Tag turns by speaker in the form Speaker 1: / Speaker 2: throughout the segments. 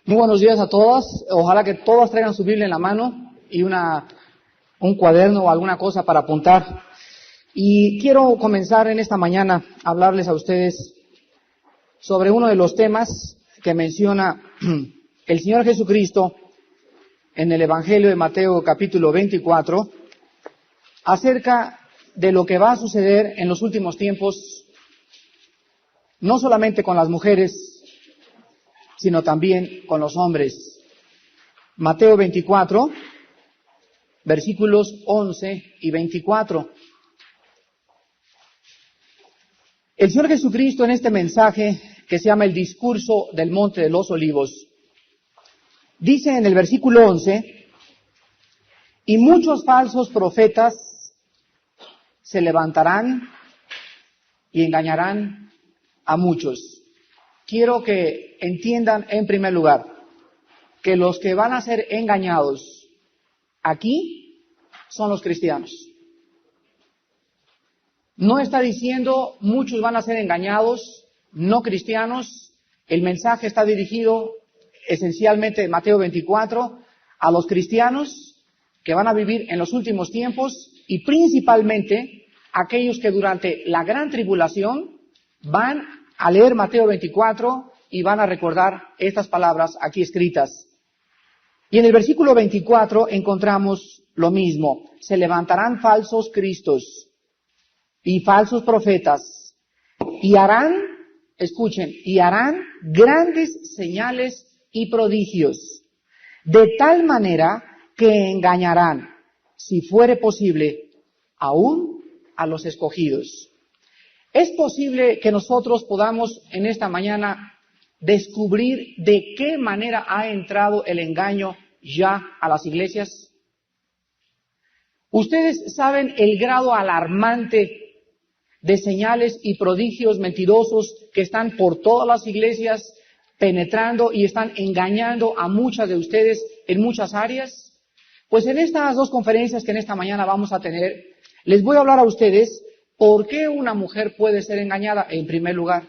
Speaker 1: Muy buenos días a todas. Ojalá que todas traigan su Biblia en la mano y un cuaderno o alguna cosa para apuntar. Y quiero comenzar en esta mañana a hablarles a ustedes sobre uno de los temas que menciona el Señor Jesucristo en el Evangelio de Mateo capítulo 24, acerca de lo que va a suceder en los últimos tiempos, no solamente con las mujeres, sino también con los hombres. Mateo 24, versículos 11 y 24. El Señor Jesucristo en este mensaje que se llama el discurso del Monte de los Olivos, dice en el versículo 11, y muchos falsos profetas se levantarán y engañarán a muchos. Quiero que entiendan en primer lugar que los que van a ser engañados aquí son los cristianos. No está diciendo muchos van a ser engañados, no cristianos. El mensaje está dirigido esencialmente en Mateo 24 a los cristianos que van a vivir en los últimos tiempos y principalmente aquellos que durante la gran tribulación van a leer Mateo 24 y van a recordar estas palabras aquí escritas. Y en el versículo 24 encontramos lo mismo. Se levantarán falsos cristos y falsos profetas y harán, escuchen, y harán grandes señales y prodigios, de tal manera que engañarán, si fuere posible, aún a los escogidos. ¿Es posible que nosotros podamos en esta mañana descubrir de qué manera ha entrado el engaño ya a las iglesias? Ustedes saben el grado alarmante de señales y prodigios mentirosos que están por todas las iglesias penetrando y están engañando a muchas de ustedes en muchas áreas. Pues en estas dos conferencias que en esta mañana vamos a tener, les voy a hablar a ustedes ¿por qué una mujer puede ser engañada? En primer lugar,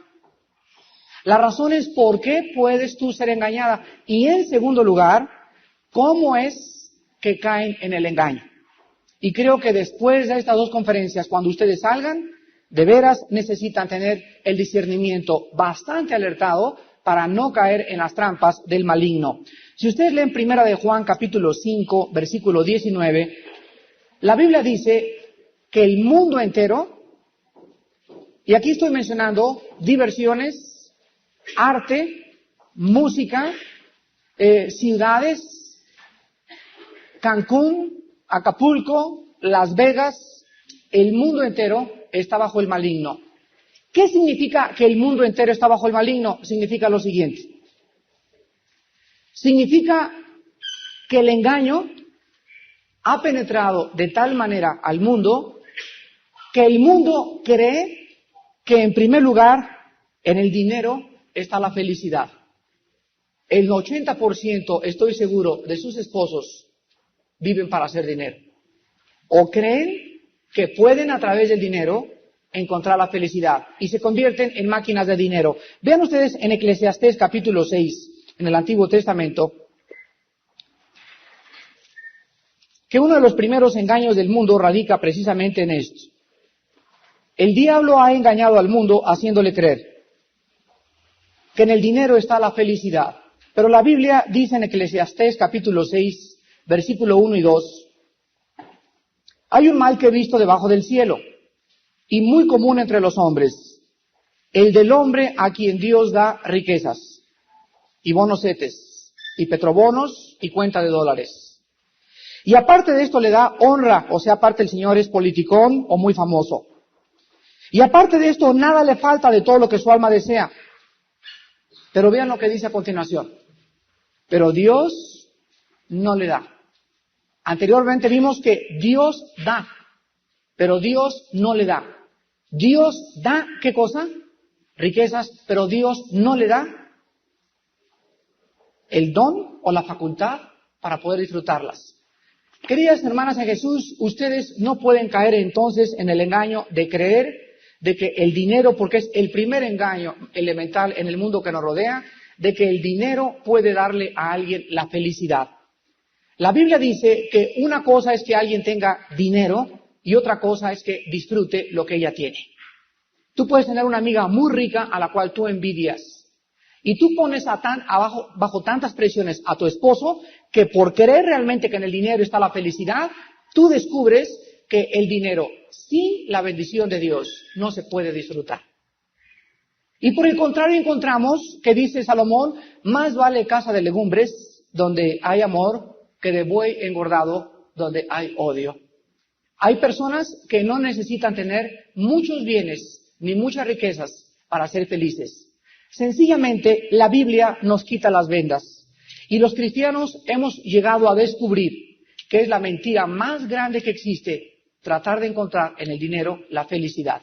Speaker 1: la razón es por qué puedes tú ser engañada. Y en segundo lugar, ¿cómo es que caen en el engaño? Y creo que después de estas dos conferencias, cuando ustedes salgan, de veras necesitan tener el discernimiento bastante alertado para no caer en las trampas del maligno. Si ustedes leen Primera de Juan capítulo 5, versículo 19, la Biblia dice que el mundo entero, y aquí estoy mencionando diversiones, arte, música, ciudades, Cancún, Acapulco, Las Vegas, el mundo entero está bajo el maligno. ¿Qué significa que el mundo entero está bajo el maligno? Significa lo siguiente. Significa que el engaño ha penetrado de tal manera al mundo que el mundo cree que en primer lugar en el dinero está la felicidad. El 80%, estoy seguro, de sus esposos viven para hacer dinero. O creen que pueden a través del dinero encontrar la felicidad y se convierten en máquinas de dinero. Vean ustedes en Eclesiastés capítulo 6, en el Antiguo Testamento, que uno de los primeros engaños del mundo radica precisamente en esto. El diablo ha engañado al mundo haciéndole creer que en el dinero está la felicidad. Pero la Biblia dice en Eclesiastés capítulo 6, versículo 1 y 2, hay un mal que he visto debajo del cielo y muy común entre los hombres, el del hombre a quien Dios da riquezas y bonosetes y petrobonos y cuenta de dólares. Y aparte de esto le da honra, o sea, aparte el señor es politicón o muy famoso. Y aparte de esto, nada le falta de todo lo que su alma desea. Pero vean lo que dice a continuación. Pero Dios no le da. Anteriormente vimos que Dios da, pero Dios no le da. Dios da, ¿qué cosa? Riquezas, pero Dios no le da el don o la facultad para poder disfrutarlas. Queridas hermanas en Jesús, ustedes no pueden caer entonces en el engaño de creer de que el dinero, porque es el primer engaño elemental en el mundo que nos rodea, de que el dinero puede darle a alguien la felicidad. La Biblia dice que una cosa es que alguien tenga dinero y otra cosa es que disfrute lo que ella tiene. Tú puedes tener una amiga muy rica a la cual tú envidias y tú pones bajo tantas presiones a tu esposo que por creer realmente que en el dinero está la felicidad, tú descubres que el dinero sin la bendición de Dios no se puede disfrutar. Y por el contrario encontramos que dice Salomón, más vale casa de legumbres donde hay amor que de buey engordado donde hay odio. Hay personas que no necesitan tener muchos bienes ni muchas riquezas para ser felices. Sencillamente la Biblia nos quita las vendas y los cristianos hemos llegado a descubrir que es la mentira más grande que existe, tratar de encontrar en el dinero la felicidad.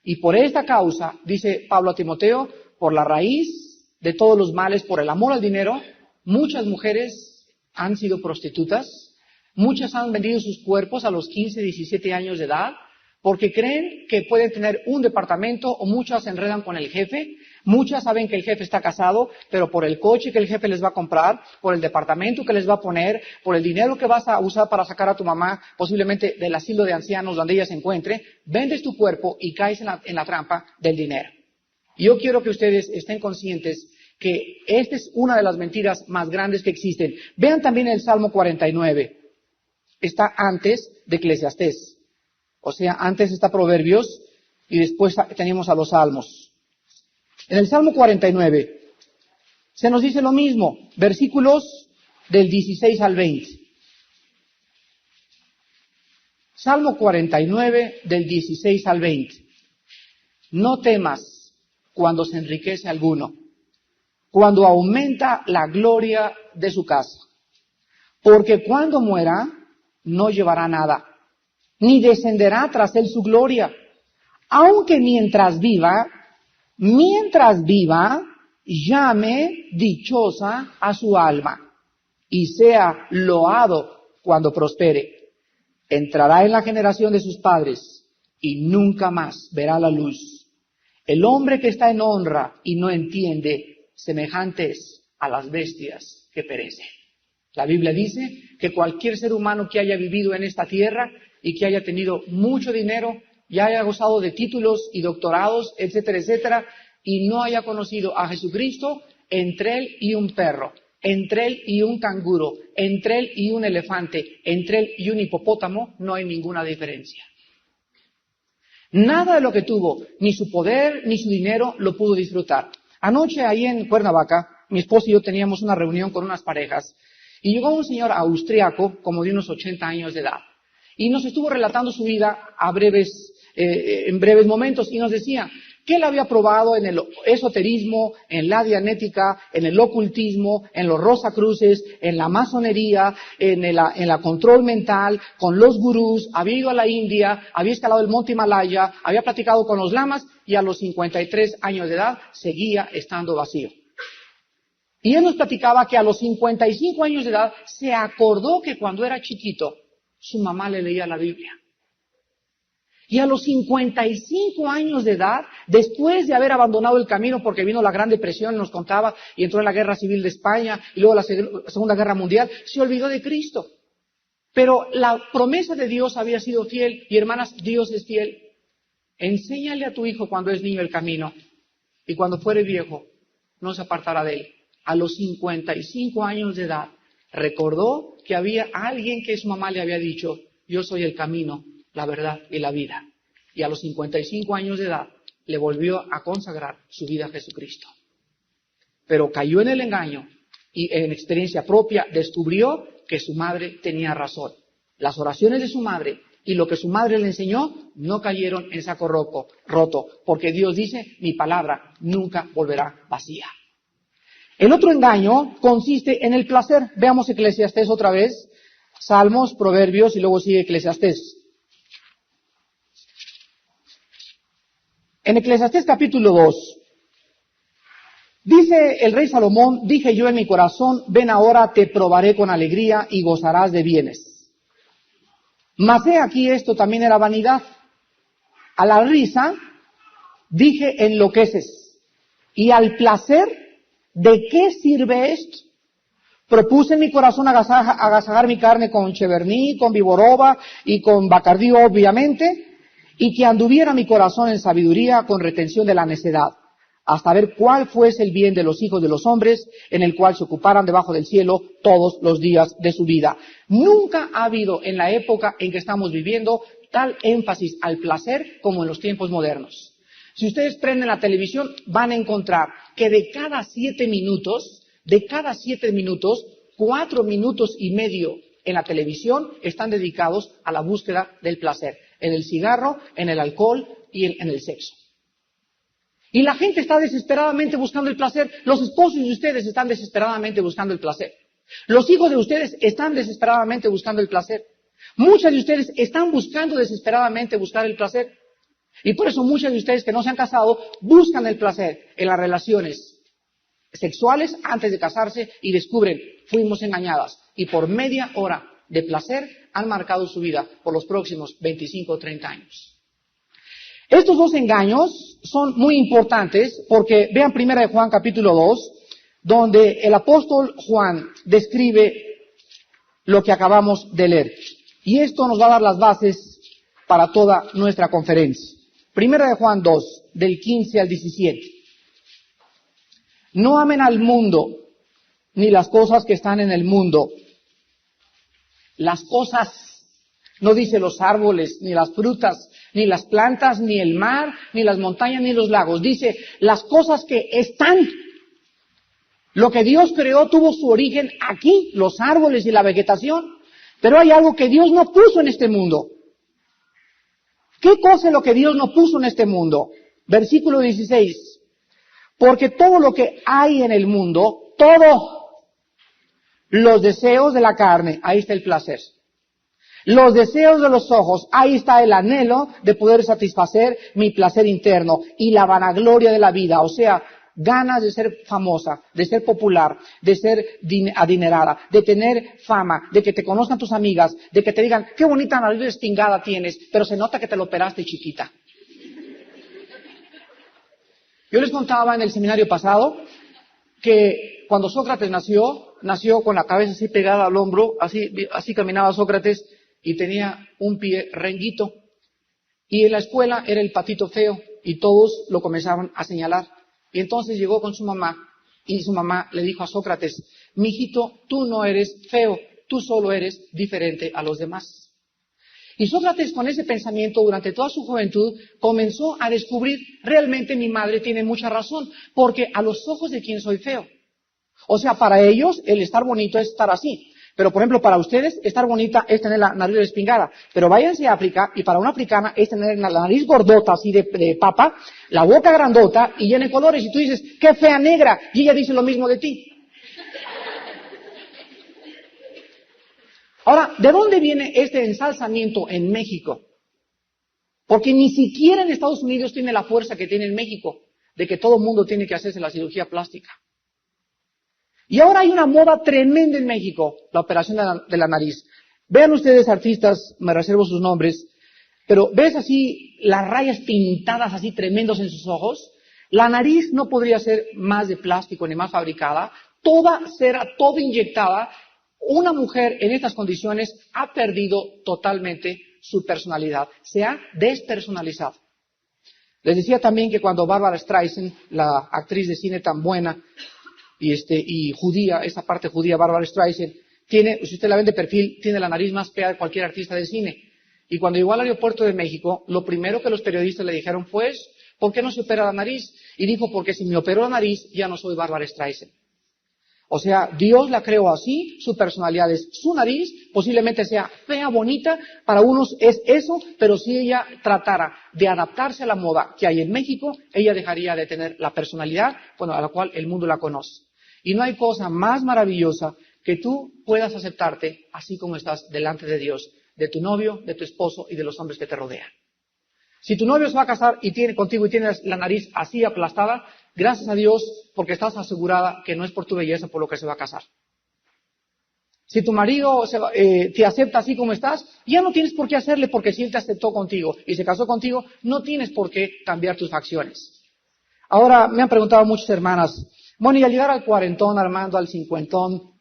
Speaker 1: Y por esta causa, dice Pablo a Timoteo, por la raíz de todos los males, por el amor al dinero, muchas mujeres han sido prostitutas, muchas han vendido sus cuerpos a los 15, 17 años de edad, porque creen que pueden tener un departamento, o muchas se enredan con el jefe, muchas saben que el jefe está casado, pero por el coche que el jefe les va a comprar, por el departamento que les va a poner, por el dinero que vas a usar para sacar a tu mamá, posiblemente del asilo de ancianos donde ella se encuentre, vendes tu cuerpo y caes en la trampa del dinero. Yo quiero que ustedes estén conscientes que esta es una de las mentiras más grandes que existen. Vean también el Salmo 49. Está antes de Eclesiastés. O sea, antes está Proverbios y después tenemos a los Salmos. En el Salmo 49 se nos dice lo mismo, versículos del 16 al 20. Salmo 49 del 16 al 20. No temas cuando se enriquece alguno, cuando aumenta la gloria de su casa, porque cuando muera no llevará nada, ni descenderá tras él su gloria, aunque mientras viva, llame dichosa a su alma, y sea loado cuando prospere. Entrará en la generación de sus padres, y nunca más verá la luz. El hombre que está en honra y no entiende, semejante es a las bestias que perecen. La Biblia dice que cualquier ser humano que haya vivido en esta tierra y que haya tenido mucho dinero y haya gozado de títulos y doctorados, etcétera, etcétera, y no haya conocido a Jesucristo, entre él y un perro, entre él y un canguro, entre él y un elefante, entre él y un hipopótamo, no hay ninguna diferencia. Nada de lo que tuvo, ni su poder, ni su dinero, lo pudo disfrutar. Anoche, ahí en Cuernavaca, mi esposo y yo teníamos una reunión con unas parejas, y llegó un señor austriaco, como de unos 80 años de edad, y nos estuvo relatando su vida en breves momentos, y nos decía que él había probado en el esoterismo, en la dianética, en el ocultismo, en los rosacruces, en la masonería, en la control mental, con los gurús, había ido a la India, había escalado el monte Himalaya, había platicado con los lamas, y a los 53 años de edad seguía estando vacío. Y él nos platicaba que a los 55 años de edad se acordó que cuando era chiquito su mamá le leía la Biblia. Y a los 55 años de edad, después de haber abandonado el camino porque vino la Gran Depresión, nos contaba, y entró en la Guerra Civil de España y luego la Segunda Guerra Mundial, se olvidó de Cristo. Pero la promesa de Dios había sido fiel, y hermanas, Dios es fiel. Enséñale a tu hijo cuando es niño el camino, y cuando fuere viejo no se apartará de él. A los 55 años de edad, recordó que había alguien que su mamá le había dicho, yo soy el camino, la verdad y la vida. Y a los 55 años de edad, le volvió a consagrar su vida a Jesucristo. Pero cayó en el engaño y en experiencia propia descubrió que su madre tenía razón. Las oraciones de su madre y lo que su madre le enseñó no cayeron en saco roto, porque Dios dice, mi palabra nunca volverá vacía. El otro engaño consiste en el placer. Veamos Eclesiastés otra vez, Salmos, Proverbios y luego sigue Eclesiastés. En Eclesiastés capítulo 2, dice el rey Salomón, dije yo en mi corazón, ven ahora, te probaré con alegría y gozarás de bienes. Mas he aquí esto también era vanidad. A la risa dije enloqueces, y al placer ¿de qué sirve esto? Propuse en mi corazón agasajar mi carne con Cheverny, con Viborova y con Bacardí, obviamente, y que anduviera mi corazón en sabiduría con retención de la necedad, hasta ver cuál fuese el bien de los hijos de los hombres, en el cual se ocuparan debajo del cielo todos los días de su vida. Nunca ha habido en la época en que estamos viviendo tal énfasis al placer como en los tiempos modernos. Si ustedes prenden la televisión, van a encontrar que de cada 7 minutos, 4 minutos y medio en la televisión están dedicados a la búsqueda del placer, en el cigarro, en el alcohol y en el sexo. Y la gente está desesperadamente buscando el placer. Los esposos de ustedes están desesperadamente buscando el placer. Los hijos de ustedes están desesperadamente buscando el placer. Muchas de ustedes están buscando desesperadamente buscar el placer. Y por eso muchas de ustedes que no se han casado buscan el placer en las relaciones sexuales antes de casarse y descubren, fuimos engañadas. Y por media hora de placer han marcado su vida por los próximos 25 o 30 años. Estos dos engaños son muy importantes porque vean 1 Juan capítulo 2, donde el apóstol Juan describe lo que acabamos de leer. Y esto nos va a dar las bases para toda nuestra conferencia. 1 Juan 2, del 15 al 17. No amen al mundo, ni las cosas que están en el mundo. Las cosas, no dice los árboles, ni las frutas, ni las plantas, ni el mar, ni las montañas, ni los lagos. Dice las cosas que están. Lo que Dios creó tuvo su origen aquí, los árboles y la vegetación. Pero hay algo que Dios no puso en este mundo. ¿Qué cosa es lo que Dios no puso en este mundo? Versículo 16. Porque todo lo que hay en el mundo, todo, los deseos de la carne, ahí está el placer. Los deseos de los ojos, ahí está el anhelo de poder satisfacer mi placer interno y la vanagloria de la vida, o sea, ganas de ser famosa, de ser popular, de ser adinerada, de tener fama, de que te conozcan tus amigas, de que te digan, qué bonita nariz espingada tienes, pero se nota que te lo operaste chiquita. Yo les contaba en el seminario pasado que cuando Sócrates nació con la cabeza así pegada al hombro, así caminaba Sócrates y tenía un pie renguito. Y en la escuela era el patito feo y todos lo comenzaban a señalar. Y entonces llegó con su mamá y su mamá le dijo a Sócrates, mijito, tú no eres feo, tú solo eres diferente a los demás. Y Sócrates con ese pensamiento durante toda su juventud comenzó a descubrir, realmente mi madre tiene mucha razón, porque a los ojos de quién soy feo. O sea, para ellos el estar bonito es estar así. Pero, por ejemplo, para ustedes, estar bonita es tener la nariz respingada. Pero váyanse a África y para una africana es tener la nariz gordota, así de papa, la boca grandota y llena de colores. Y tú dices, qué fea negra. Y ella dice lo mismo de ti. Ahora, ¿de dónde viene este ensalzamiento en México? Porque ni siquiera en Estados Unidos tiene la fuerza que tiene en México, de que todo el mundo tiene que hacerse la cirugía plástica. Y ahora hay una moda tremenda en México, la operación de la nariz. Vean ustedes artistas, me reservo sus nombres, pero ¿ves así las rayas pintadas así tremendos en sus ojos? La nariz no podría ser más de plástico ni más fabricada, toda cera, toda inyectada. Una mujer en estas condiciones ha perdido totalmente su personalidad, se ha despersonalizado. Les decía también que cuando Barbara Streisand, la actriz de cine tan buena, y judía, esa parte judía, Barbara Streisand, si usted la ve de perfil, tiene la nariz más fea de cualquier artista de cine. Y cuando llegó al aeropuerto de México, lo primero que los periodistas le dijeron fue, ¿por qué no se opera la nariz? Y dijo, porque si me opero la nariz, ya no soy Barbara Streisand. O sea, Dios la creó así, su personalidad es su nariz, posiblemente sea fea, bonita, para unos es eso, pero si ella tratara de adaptarse a la moda que hay en México, ella dejaría de tener la personalidad, a la cual el mundo la conoce. Y no hay cosa más maravillosa que tú puedas aceptarte así como estás delante de Dios, de tu novio, de tu esposo y de los hombres que te rodean. Si tu novio se va a casar y tiene contigo y tienes la nariz así aplastada, gracias a Dios porque estás asegurada que no es por tu belleza por lo que se va a casar. Si tu marido te acepta así como estás, ya no tienes por qué hacerle porque si él te aceptó contigo y se casó contigo, no tienes por qué cambiar tus facciones. Ahora me han preguntado muchas hermanas, Bueno, y al llegar al cuarentón, Armando, al cincuentón,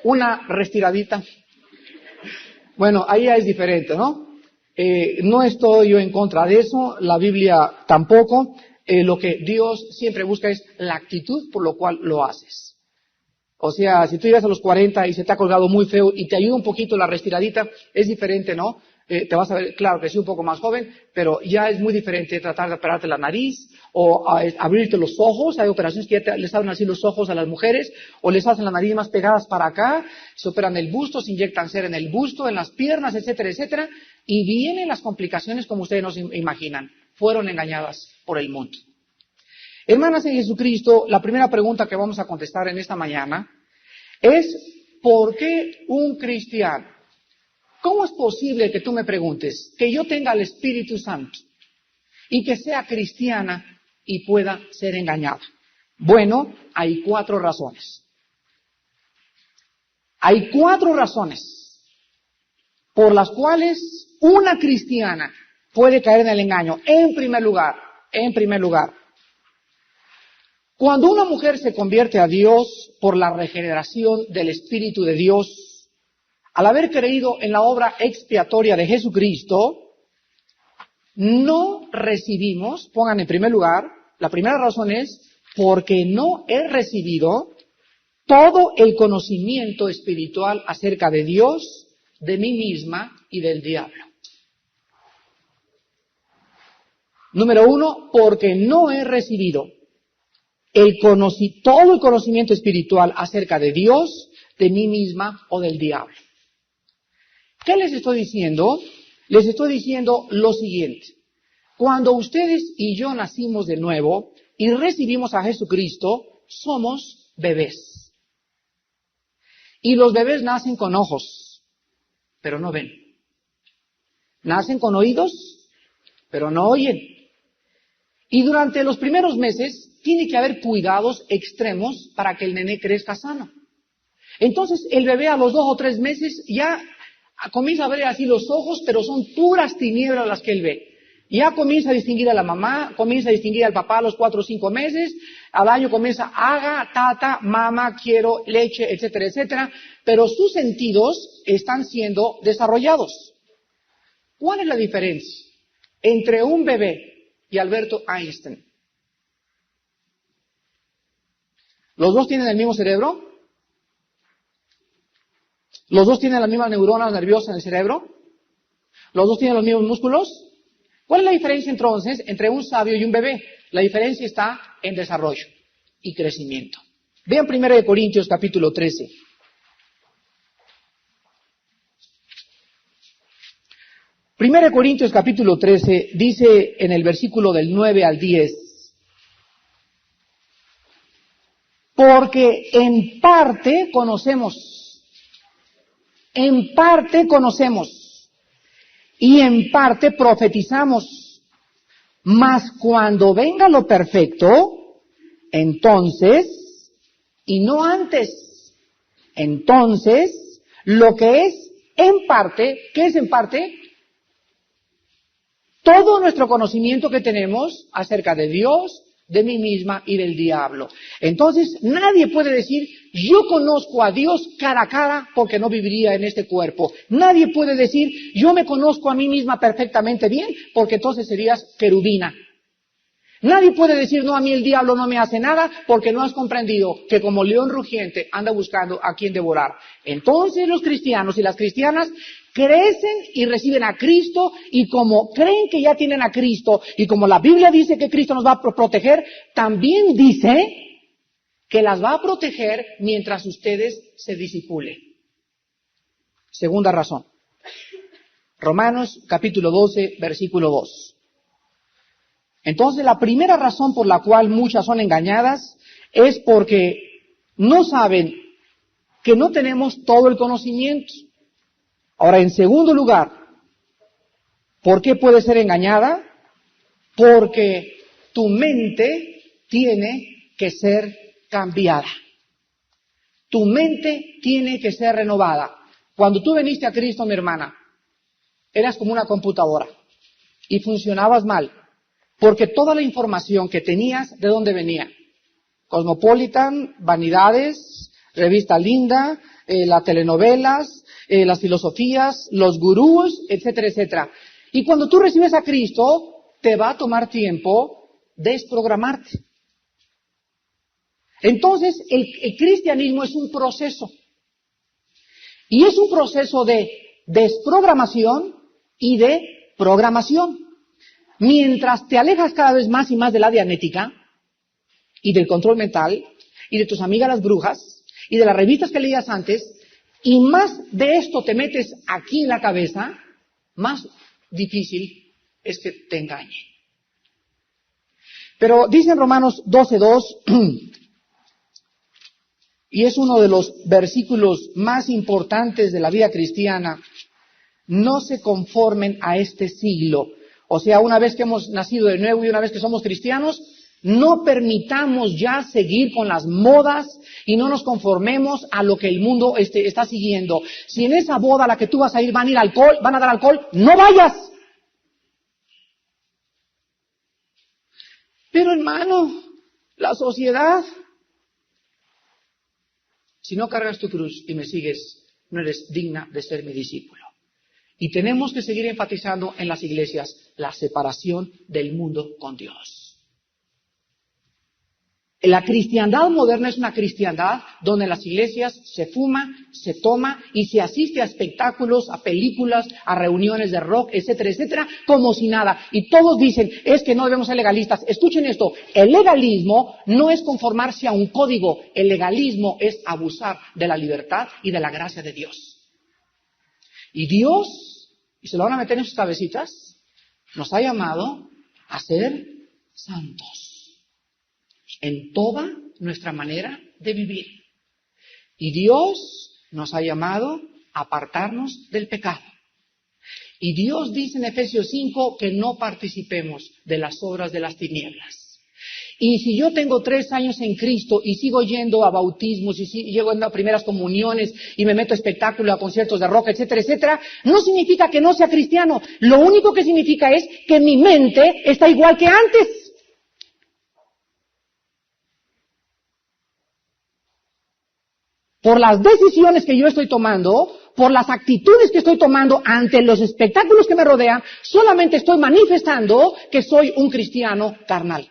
Speaker 1: una restiradita. Bueno, ahí ya es diferente, ¿no? No estoy yo en contra de eso, la Biblia tampoco. Lo que Dios siempre busca es la actitud por lo cual lo haces. O sea, si tú llegas a los 40 y se te ha colgado muy feo y te ayuda un poquito la restiradita, es diferente, ¿no? Te vas a ver, claro que sí, un poco más joven, pero ya es muy diferente tratar de operarte la nariz o abrirte los ojos. Hay operaciones que ya les abren así los ojos a las mujeres o les hacen la nariz más pegadas para acá, se operan el busto, se inyectan cera en el busto, en las piernas, etcétera, etcétera, y vienen las complicaciones como ustedes no se imaginan. Fueron engañadas por el mundo. Hermanas en Jesucristo, la primera pregunta que vamos a contestar en esta mañana es, ¿por qué un cristiano? ¿Cómo es posible que tú me preguntes que yo tenga el Espíritu Santo y que sea cristiana y pueda ser engañada? Bueno, hay 4 razones. Hay 4 razones por las cuales una cristiana puede caer en el engaño. En primer lugar, cuando una mujer se convierte a Dios por la regeneración del Espíritu de Dios, al haber creído en la obra expiatoria de Jesucristo, no recibimos, pongan en primer lugar, la primera razón es porque no he recibido todo el conocimiento espiritual acerca de Dios, de mí misma y del diablo. Número 1, porque no he recibido todo el conocimiento espiritual acerca de Dios, de mí misma o del diablo. ¿Qué les estoy diciendo? Les estoy diciendo lo siguiente. Cuando ustedes y yo nacimos de nuevo y recibimos a Jesucristo, somos bebés. Y los bebés nacen con ojos, pero no ven. Nacen con oídos, pero no oyen. Y durante los primeros meses tiene que haber cuidados extremos para que el nené crezca sano. Entonces el bebé a los 2 o 3 meses ya comienza a ver así los ojos, pero son puras tinieblas las que él ve. Ya comienza a distinguir a la mamá, comienza a distinguir al papá a los 4 o 5 meses, al año comienza haga, tata, mamá, quiero, leche, etcétera, etcétera, pero sus sentidos están siendo desarrollados. ¿Cuál es la diferencia entre un bebé y Alberto Einstein? ¿Los dos tienen el mismo cerebro? ¿Los dos tienen las mismas neuronas nerviosas en el cerebro? ¿Los dos tienen los mismos músculos? ¿Cuál es la diferencia entonces entre un sabio y un bebé? La diferencia está en desarrollo y crecimiento. Vean 1 Corintios capítulo 13. 1 Corintios capítulo 13 dice en el versículo del 9 al 10, porque en parte conocemos y en parte profetizamos, mas cuando venga lo perfecto, entonces, y no antes, entonces, lo que es en parte, ¿qué es en parte? Todo nuestro conocimiento que tenemos acerca de Dios, de mí misma y del diablo. Entonces, nadie puede decir, yo conozco a Dios cara a cara porque no viviría en este cuerpo. Nadie puede decir, yo me conozco a mí misma perfectamente bien porque entonces serías querubina. Nadie puede decir, no, a mí el diablo no me hace nada porque no has comprendido que como león rugiente anda buscando a quien devorar. Entonces los cristianos y las cristianas crecen y reciben a Cristo y como creen que ya tienen a Cristo y como la Biblia dice que Cristo nos va a proteger, también dice que las va a proteger mientras ustedes se disipulen. Segunda razón. Romanos capítulo 12, versículo 2. Entonces la primera razón por la cual muchas son engañadas es porque no saben que no tenemos todo el conocimiento. Ahora, en segundo lugar, ¿por qué puede ser engañada? Porque tu mente tiene que ser cambiada. Tu mente tiene que ser renovada. Cuando tú viniste a Cristo, mi hermana, eras como una computadora y funcionabas mal, porque toda la información que tenías, ¿de dónde venía? Cosmopolitan, Vanidades, Revista Linda, las telenovelas, las filosofías, los gurús, etcétera, etcétera. Y cuando tú recibes a Cristo, te va a tomar tiempo desprogramarte. Entonces, el cristianismo es un proceso. Y es un proceso de desprogramación y de programación. Mientras te alejas cada vez más y más de la dianética y del control mental y de tus amigas las brujas y de las revistas que leías antes, y más de esto te metes aquí en la cabeza, más difícil es que te engañe. Pero dice en Romanos 12:2, y es uno de los versículos más importantes de la vida cristiana: no se conformen a este siglo. O sea, una vez que hemos nacido de nuevo y una vez que somos cristianos, no permitamos ya seguir con las modas y no nos conformemos a lo que el mundo está siguiendo. Si en esa boda a la que tú vas a ir van a dar alcohol, no vayas. Pero hermano, la sociedad, si no cargas tu cruz y me sigues, no eres digna de ser mi discípulo. Y tenemos que seguir enfatizando en las iglesias la separación del mundo con Dios. La cristiandad moderna es una cristiandad donde en las iglesias se fuma, se toma y se asiste a espectáculos, a películas, a reuniones de rock, etcétera, etcétera, como si nada. Y todos dicen, es que no debemos ser legalistas. Escuchen esto, el legalismo no es conformarse a un código, el legalismo es abusar de la libertad y de la gracia de Dios. Y Dios, y se lo van a meter en sus cabecitas, nos ha llamado a ser santos en toda nuestra manera de vivir. Y Dios nos ha llamado a apartarnos del pecado. Y Dios dice en Efesios 5 que no participemos de las obras de las tinieblas. Y si yo tengo 3 años en Cristo y sigo yendo a bautismos y llego a primeras comuniones y me meto a espectáculos, a conciertos de rock, etcétera, etcétera, no significa que no sea cristiano. Lo único que significa es que mi mente está igual que antes. Por las decisiones que yo estoy tomando, por las actitudes que estoy tomando ante los espectáculos que me rodean, solamente estoy manifestando que soy un cristiano carnal.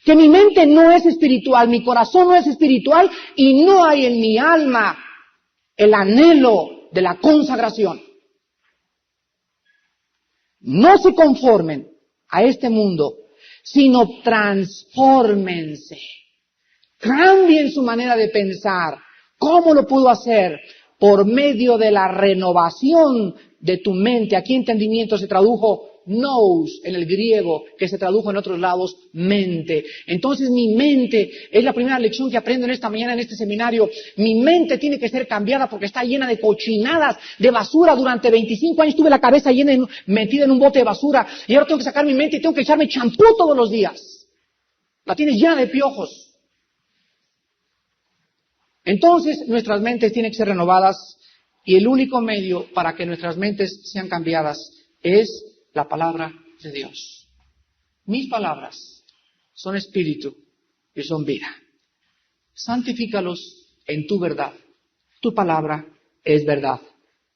Speaker 1: Que mi mente no es espiritual, mi corazón no es espiritual y no hay en mi alma el anhelo de la consagración. No se conformen a este mundo, sino transfórmense. Cambien su manera de pensar. ¿Cómo lo puedo hacer? Por medio de la renovación de tu mente. Aquí entendimiento se tradujo nous en el griego, que se tradujo en otros lados mente. Entonces mi mente es la primera lección que aprendo en esta mañana en este seminario. Mi mente tiene que ser cambiada porque está llena de cochinadas, de basura. Durante 25 años tuve la cabeza metida en un bote de basura y ahora tengo que sacar mi mente y tengo que echarme champú todos los días. La tienes llena de piojos. Entonces, nuestras mentes tienen que ser renovadas y el único medio para que nuestras mentes sean cambiadas es la palabra de Dios. Mis palabras son espíritu y son vida. Santifícalos en tu verdad. Tu palabra es verdad.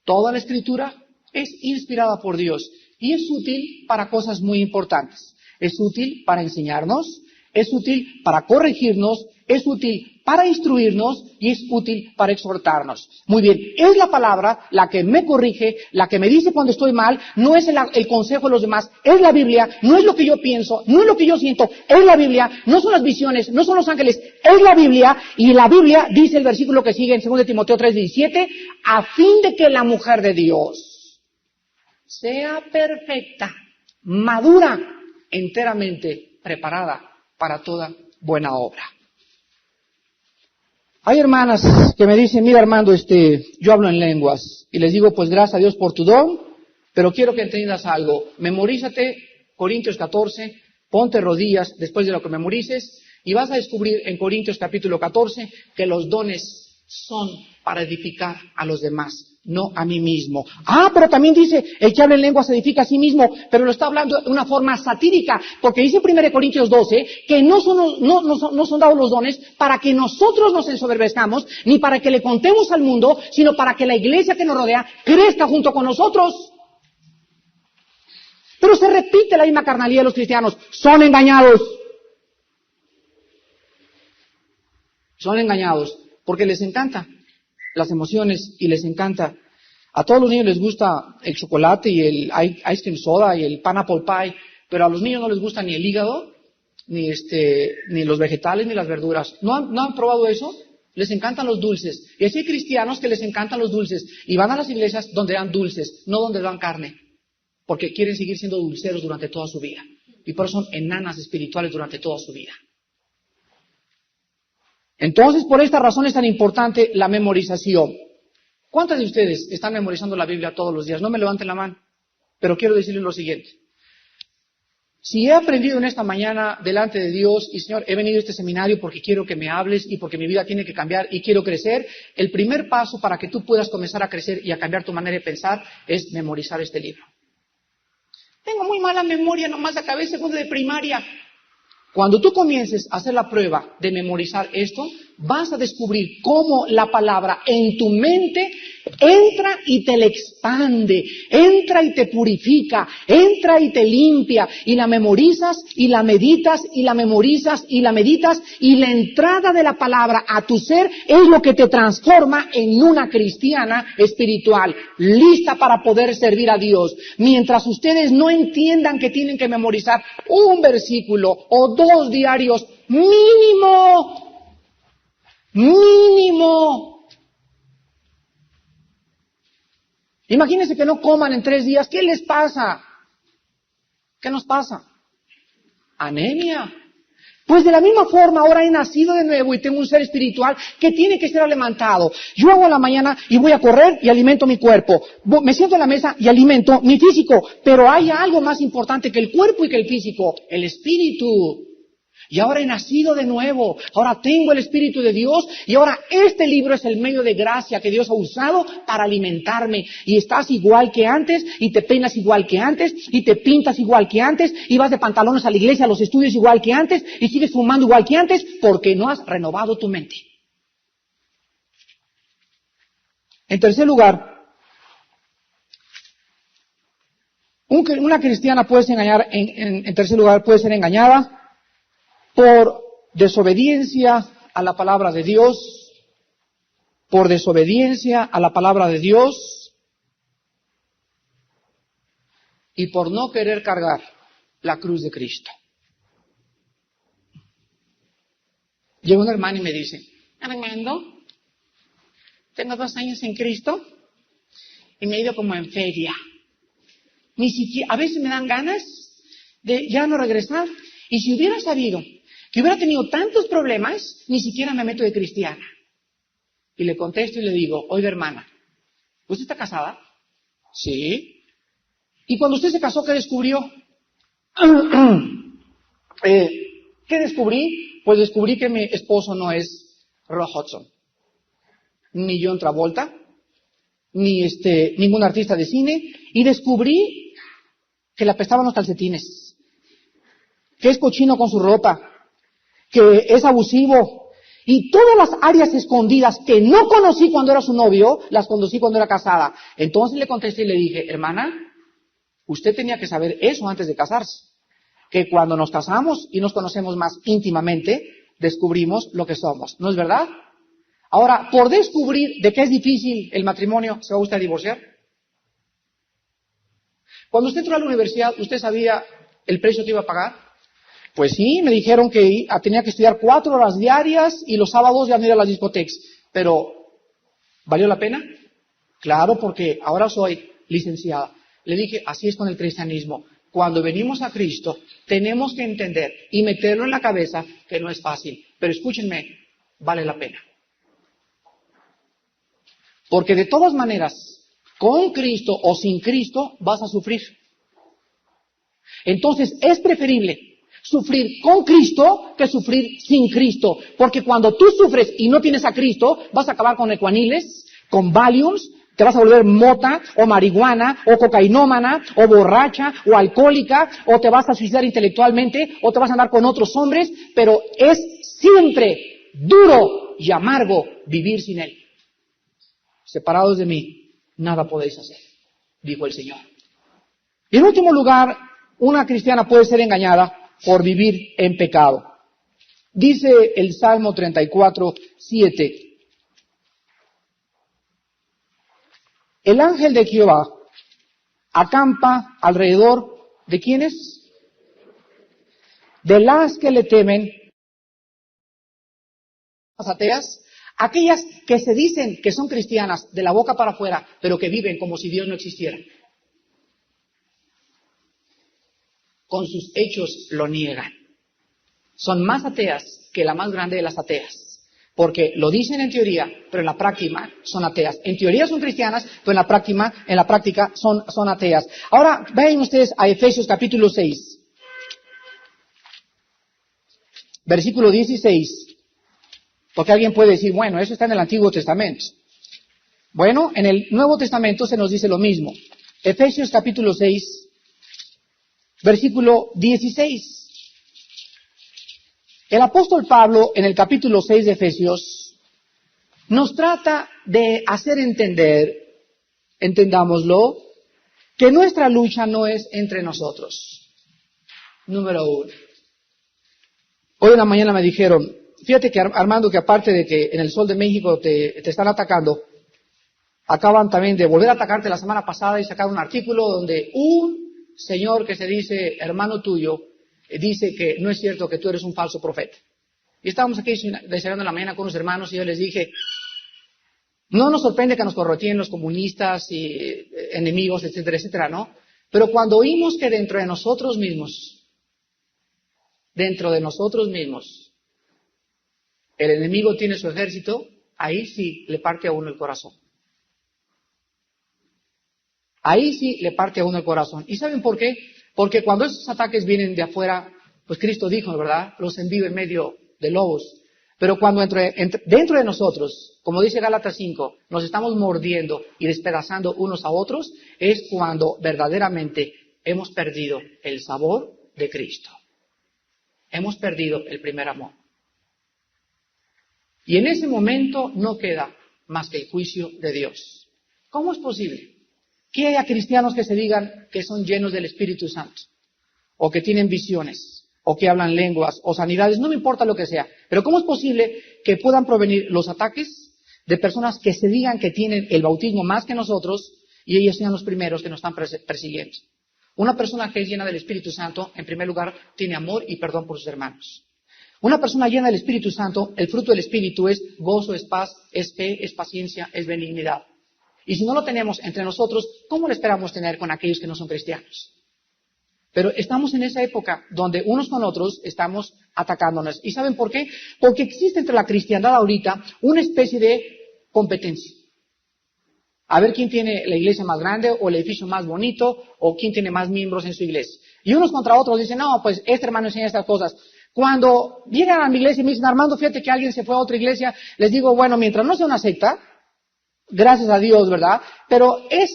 Speaker 1: Toda la escritura es inspirada por Dios y es útil para cosas muy importantes. Es útil para enseñarnos, es útil para corregirnos, es útil para instruirnos y es útil para exhortarnos. Muy bien, es la palabra la que me corrige, la que me dice cuando estoy mal, no es el consejo de los demás, es la Biblia, no es lo que yo pienso, no es lo que yo siento, es la Biblia, no son las visiones, no son los ángeles, es la Biblia, y la Biblia dice el versículo que sigue en 2 Timoteo 3:17, a fin de que la mujer de Dios sea perfecta, madura, enteramente preparada para toda buena obra. Hay hermanas que me dicen, mira Armando, yo hablo en lenguas. Y les digo, pues gracias a Dios por tu don, pero quiero que entiendas algo. Memorízate Corintios 14, ponte rodillas después de lo que memorices, y vas a descubrir en Corintios capítulo 14 que los dones son para edificar a los demás. no a mí mismo. Pero también dice, el que habla en lengua se edifica a sí mismo, pero lo está hablando de una forma satírica, porque dice en 1 Corintios 12 que no son dados los dones para que nosotros nos ensoberbezcamos, ni para que le contemos al mundo, sino para que la iglesia que nos rodea crezca junto con nosotros. Pero se repite la misma carnalidad de los cristianos. Son engañados. Son engañados porque les encanta las emociones y les encanta. A todos los niños les gusta el chocolate y el ice cream soda y el pineapple pie, pero a los niños no les gusta ni el hígado, ni los vegetales, ni las verduras. ¿No han probado eso? Les encantan los dulces. Y así hay cristianos que les encantan los dulces y van a las iglesias donde dan dulces, no donde dan carne, porque quieren seguir siendo dulceros durante toda su vida. Y por eso son enanas espirituales durante toda su vida. Entonces, por esta razón es tan importante la memorización. ¿Cuántos de ustedes están memorizando la Biblia todos los días? No me levanten la mano, pero quiero decirles lo siguiente. Si he aprendido en esta mañana delante de Dios, y Señor, he venido a este seminario porque quiero que me hables y porque mi vida tiene que cambiar y quiero crecer, el primer paso para que tú puedas comenzar a crecer y a cambiar tu manera de pensar es memorizar este libro. Tengo muy mala memoria, nomás acabé segundo de primaria. Cuando tú comiences a hacer la prueba de memorizar esto, vas a descubrir cómo la palabra en tu mente entra y te la expande, entra y te purifica, entra y te limpia, y la memorizas y la meditas y la memorizas y la meditas, y la entrada de la palabra a tu ser es lo que te transforma en una cristiana espiritual, lista para poder servir a Dios. Mientras ustedes no entiendan que tienen que memorizar un versículo o 2 diarios, mínimo. Imagínense que no coman en 3 días. ¿Qué les pasa? ¿Qué nos pasa? Anemia. Pues de la misma forma, ahora he nacido de nuevo y tengo un ser espiritual que tiene que ser alimentado. Yo hago a la mañana y voy a correr y alimento mi cuerpo. Me siento en la mesa y alimento mi físico. Pero hay algo más importante que el cuerpo y que el físico, el espíritu. Y ahora he nacido de nuevo, ahora tengo el Espíritu de Dios y ahora este libro es el medio de gracia que Dios ha usado para alimentarme. Y estás igual que antes, y te peinas igual que antes, y te pintas igual que antes, y vas de pantalones a la iglesia, a los estudios igual que antes, y sigues fumando igual que antes, porque no has renovado tu mente. En tercer lugar, una cristiana puede ser engañada, en tercer lugar, puede ser engañada por desobediencia a la palabra de Dios, por desobediencia a la palabra de Dios y por no querer cargar la cruz de Cristo. Llega una hermana y me dice, Armando, tengo 2 años en Cristo y me he ido como en feria. Ni siquiera, a veces me dan ganas de ya no regresar. Y si hubiera sabido que hubiera tenido tantos problemas, ni siquiera me meto de cristiana. Y le contesto y le digo, oiga hermana, ¿usted está casada? Sí. ¿Y cuando usted se casó, qué descubrió? ¿Qué descubrí? Pues descubrí que mi esposo no es Roy Hodgson, ni John Travolta, ni ningún artista de cine, y descubrí que le apestaban los calcetines, que es cochino con su ropa, que es abusivo, y todas las áreas escondidas que no conocí cuando era su novio, las conocí cuando era casada. Entonces le contesté y le dije, hermana, usted tenía que saber eso antes de casarse, que cuando nos casamos y nos conocemos más íntimamente, descubrimos lo que somos, ¿no es verdad? Ahora, por descubrir de que es difícil el matrimonio, ¿se va usted a divorciar? Cuando usted entró a la universidad, ¿usted sabía el precio que iba a pagar? Pues sí, me dijeron que tenía que estudiar 4 horas diarias y los sábados ya no ir a las discotecas. Pero, ¿valió la pena? Claro, porque ahora soy licenciada. Le dije, así es con el cristianismo. Cuando venimos a Cristo, tenemos que entender y meterlo en la cabeza que no es fácil. Pero escúchenme, vale la pena. Porque de todas maneras, con Cristo o sin Cristo, vas a sufrir. Entonces, es preferible sufrir con Cristo que sufrir sin Cristo. Porque cuando tú sufres y no tienes a Cristo, vas a acabar con ecuaniles, con Valiums, Te vas a volver mota, o marihuana, o cocainómana, o borracha, o alcohólica, o te vas a suicidar intelectualmente, o te vas a andar con otros hombres, pero es siempre duro y amargo vivir sin Él. Separados de mí, nada podéis hacer, dijo el Señor. Y en último lugar, una cristiana puede ser engañada por vivir en pecado. Dice el Salmo 34:7. El ángel de Jehová acampa alrededor de ¿quiénes? De las que le temen, las ateas, aquellas que se dicen que son cristianas de la boca para afuera, pero que viven como si Dios no existiera. Con sus hechos lo niegan. Son más ateas que la más grande de las ateas. Porque lo dicen en teoría, pero en la práctica son ateas. En teoría son cristianas, pero en la práctica son ateas. Ahora, vayan ustedes a Efesios capítulo 6. Versículo 16. Porque alguien puede decir, bueno, eso está en el Antiguo Testamento. Bueno, en el Nuevo Testamento se nos dice lo mismo. Efesios capítulo 6, versículo 16. El apóstol Pablo, en el capítulo 6 de Efesios, nos trata de hacer entender, entendámoslo, que nuestra lucha no es entre nosotros. Número 1. Hoy en la mañana me dijeron, fíjate que Armando, que aparte de que en el Sol de México te están atacando, acaban también de volver a atacarte la semana pasada y sacar un artículo donde un señor que se dice hermano tuyo, dice que no es cierto que tú eres un falso profeta. Y estábamos aquí desayunando en la mañana con unos hermanos y yo les dije, no nos sorprende que nos corroteen los comunistas y enemigos, etcétera, etcétera, ¿no? Pero cuando oímos que dentro de nosotros mismos, el enemigo tiene su ejército, ahí sí le parte a uno el corazón. Ahí sí le parte a uno el corazón. ¿Y saben por qué? Porque cuando esos ataques vienen de afuera, pues Cristo dijo, ¿verdad? Los envío en medio de lobos. Pero cuando dentro de nosotros, como dice Gálatas 5, nos estamos mordiendo y despedazando unos a otros, es cuando verdaderamente hemos perdido el sabor de Cristo. Hemos perdido el primer amor. Y en ese momento no queda más que el juicio de Dios. ¿Cómo es posible que haya cristianos que se digan que son llenos del Espíritu Santo, o que tienen visiones, o que hablan lenguas, o sanidades? No me importa lo que sea, pero ¿cómo es posible que puedan provenir los ataques de personas que se digan que tienen el bautismo más que nosotros, y ellos sean los primeros que nos están persiguiendo? Una persona que es llena del Espíritu Santo, en primer lugar, tiene amor y perdón por sus hermanos. Una persona llena del Espíritu Santo, el fruto del Espíritu es gozo, es paz, es fe, es paciencia, es benignidad. Y si no lo tenemos entre nosotros, ¿cómo lo esperamos tener con aquellos que no son cristianos? Pero estamos en esa época donde unos con otros estamos atacándonos. ¿Y saben por qué? Porque existe entre la cristiandad ahorita una especie de competencia. A ver quién tiene la iglesia más grande o el edificio más bonito o quién tiene más miembros en su iglesia. Y unos contra otros dicen, no, pues este hermano enseña estas cosas. Cuando llegan a mi iglesia y me dicen, Armando, fíjate que alguien se fue a otra iglesia, les digo, bueno, mientras no sea una secta, gracias a Dios, ¿verdad? Pero es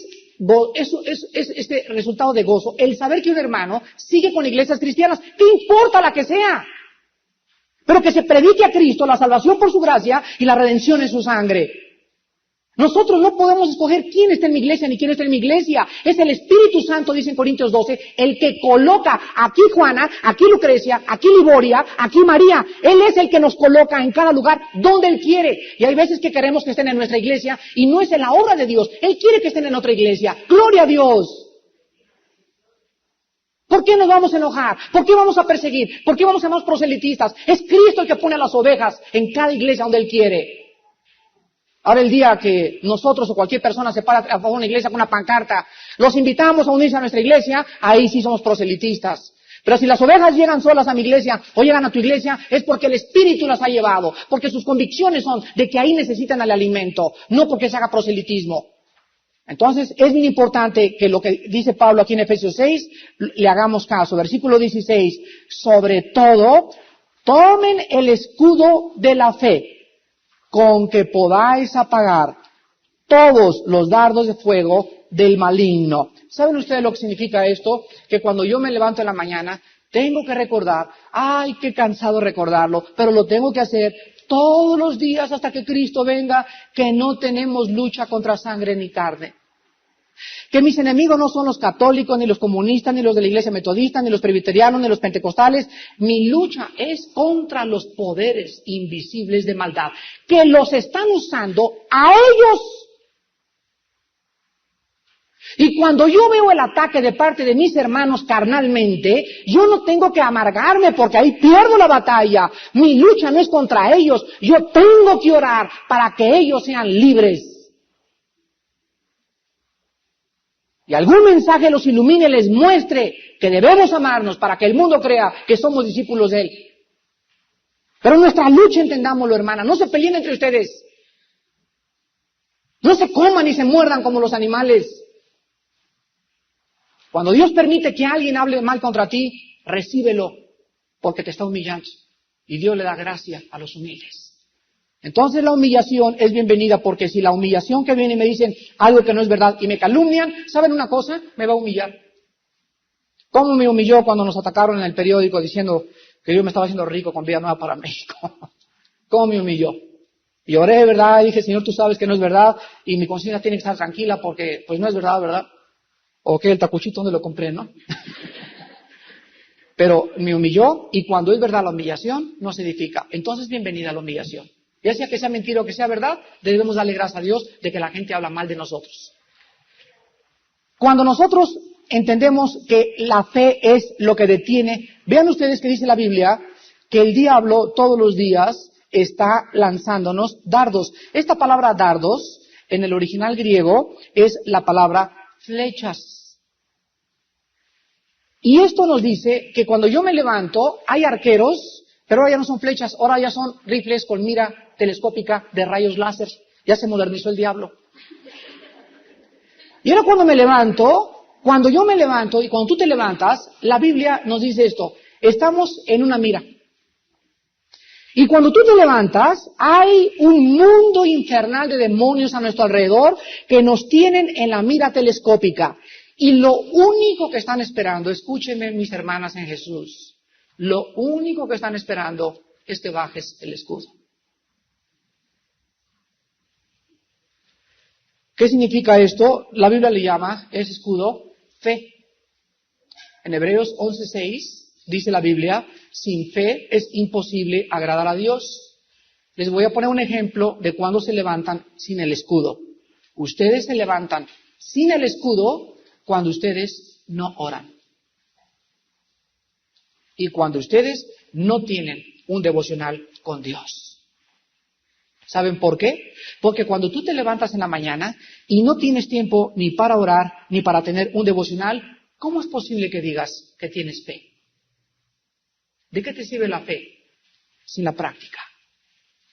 Speaker 1: este resultado de gozo, el saber que un hermano sigue con iglesias cristianas, ¿qué importa la que sea? Pero que se predique a Cristo, la salvación por su gracia y la redención en su sangre. Nosotros no podemos escoger quién está en mi iglesia ni quién está en mi iglesia. Es el Espíritu Santo, dice en Corintios 12, el que coloca aquí Juana, aquí Lucrecia, aquí Liboria, aquí María. Él es el que nos coloca en cada lugar donde Él quiere. Y hay veces que queremos que estén en nuestra iglesia y no es en la obra de Dios. Él quiere que estén en otra iglesia. ¡Gloria a Dios! ¿Por qué nos vamos a enojar? ¿Por qué vamos a perseguir? ¿Por qué vamos a ser más proselitistas? Es Cristo el que pone a las ovejas en cada iglesia donde Él quiere. Ahora el día que nosotros o cualquier persona se para a favor de una iglesia con una pancarta, los invitamos a unirse a nuestra iglesia, ahí sí somos proselitistas. Pero si las ovejas llegan solas a mi iglesia o llegan a tu iglesia, es porque el Espíritu las ha llevado, porque sus convicciones son de que ahí necesitan el alimento, no porque se haga proselitismo. Entonces es bien importante que lo que dice Pablo aquí en Efesios 6, le hagamos caso. Versículo 16, sobre todo, tomen el escudo de la fe, con que podáis apagar todos los dardos de fuego del maligno. ¿Saben ustedes lo que significa esto? Que cuando yo me levanto en la mañana, tengo que recordar, ay, qué cansado recordarlo, pero lo tengo que hacer todos los días hasta que Cristo venga, que no tenemos lucha contra sangre ni carne. Que mis enemigos no son los católicos, ni los comunistas, ni los de la iglesia metodista, ni los presbiterianos, ni los pentecostales. Mi lucha es contra los poderes invisibles de maldad, que los están usando a ellos. Y cuando yo veo el ataque de parte de mis hermanos carnalmente, yo no tengo que amargarme porque ahí pierdo la batalla. Mi lucha no es contra ellos. Yo tengo que orar para que ellos sean libres. Y algún mensaje los ilumine, les muestre que debemos amarnos para que el mundo crea que somos discípulos de Él. Pero nuestra lucha, entendámoslo, hermana, no se peleen entre ustedes. No se coman ni se muerdan como los animales. Cuando Dios permite que alguien hable mal contra ti, recíbelo, porque te está humillando. Y Dios le da gracia a los humildes. Entonces la humillación es bienvenida, porque si la humillación que viene y me dicen algo que no es verdad y me calumnian, ¿saben una cosa? Me va a humillar. ¿Cómo me humilló cuando nos atacaron en el periódico diciendo que yo me estaba haciendo rico con Vida Nueva para México? ¿Cómo me humilló? Y oré, ¿verdad? Y dije, Señor, tú sabes que no es verdad y mi conciencia tiene que estar tranquila porque pues no es verdad, ¿verdad? O que el tacuchito donde lo compré, ¿no? Pero me humilló, y cuando es verdad la humillación, no se edifica. Entonces, bienvenida a la humillación. Ya sea que sea mentira o que sea verdad, debemos darle gracias a Dios de que la gente habla mal de nosotros. Cuando nosotros entendemos que la fe es lo que detiene, vean ustedes que dice la Biblia, que el diablo todos los días está lanzándonos dardos. Esta palabra dardos, en el original griego, es la palabra flechas. Y esto nos dice que cuando yo me levanto, hay arqueros, pero ahora ya no son flechas, ahora ya son rifles con mira telescópica de rayos láser. Ya se modernizó el diablo. Y ahora cuando yo me levanto y cuando tú te levantas, la Biblia nos dice esto, estamos en una mira. Y cuando tú te levantas, hay un mundo infernal de demonios a nuestro alrededor que nos tienen en la mira telescópica. Y lo único que están esperando, escúchenme mis hermanas en Jesús, lo único que están esperando es que bajes el escudo. ¿Qué significa esto? La Biblia le llama, ese escudo, fe. En Hebreos 11:6 dice la Biblia, sin fe es imposible agradar a Dios. Les voy a poner un ejemplo de cuando se levantan sin el escudo. Ustedes se levantan sin el escudo cuando ustedes no oran. Y cuando ustedes no tienen un devocional con Dios. ¿Saben por qué? Porque cuando tú te levantas en la mañana y no tienes tiempo ni para orar ni para tener un devocional, ¿cómo es posible que digas que tienes fe? ¿De qué te sirve la fe sin la práctica?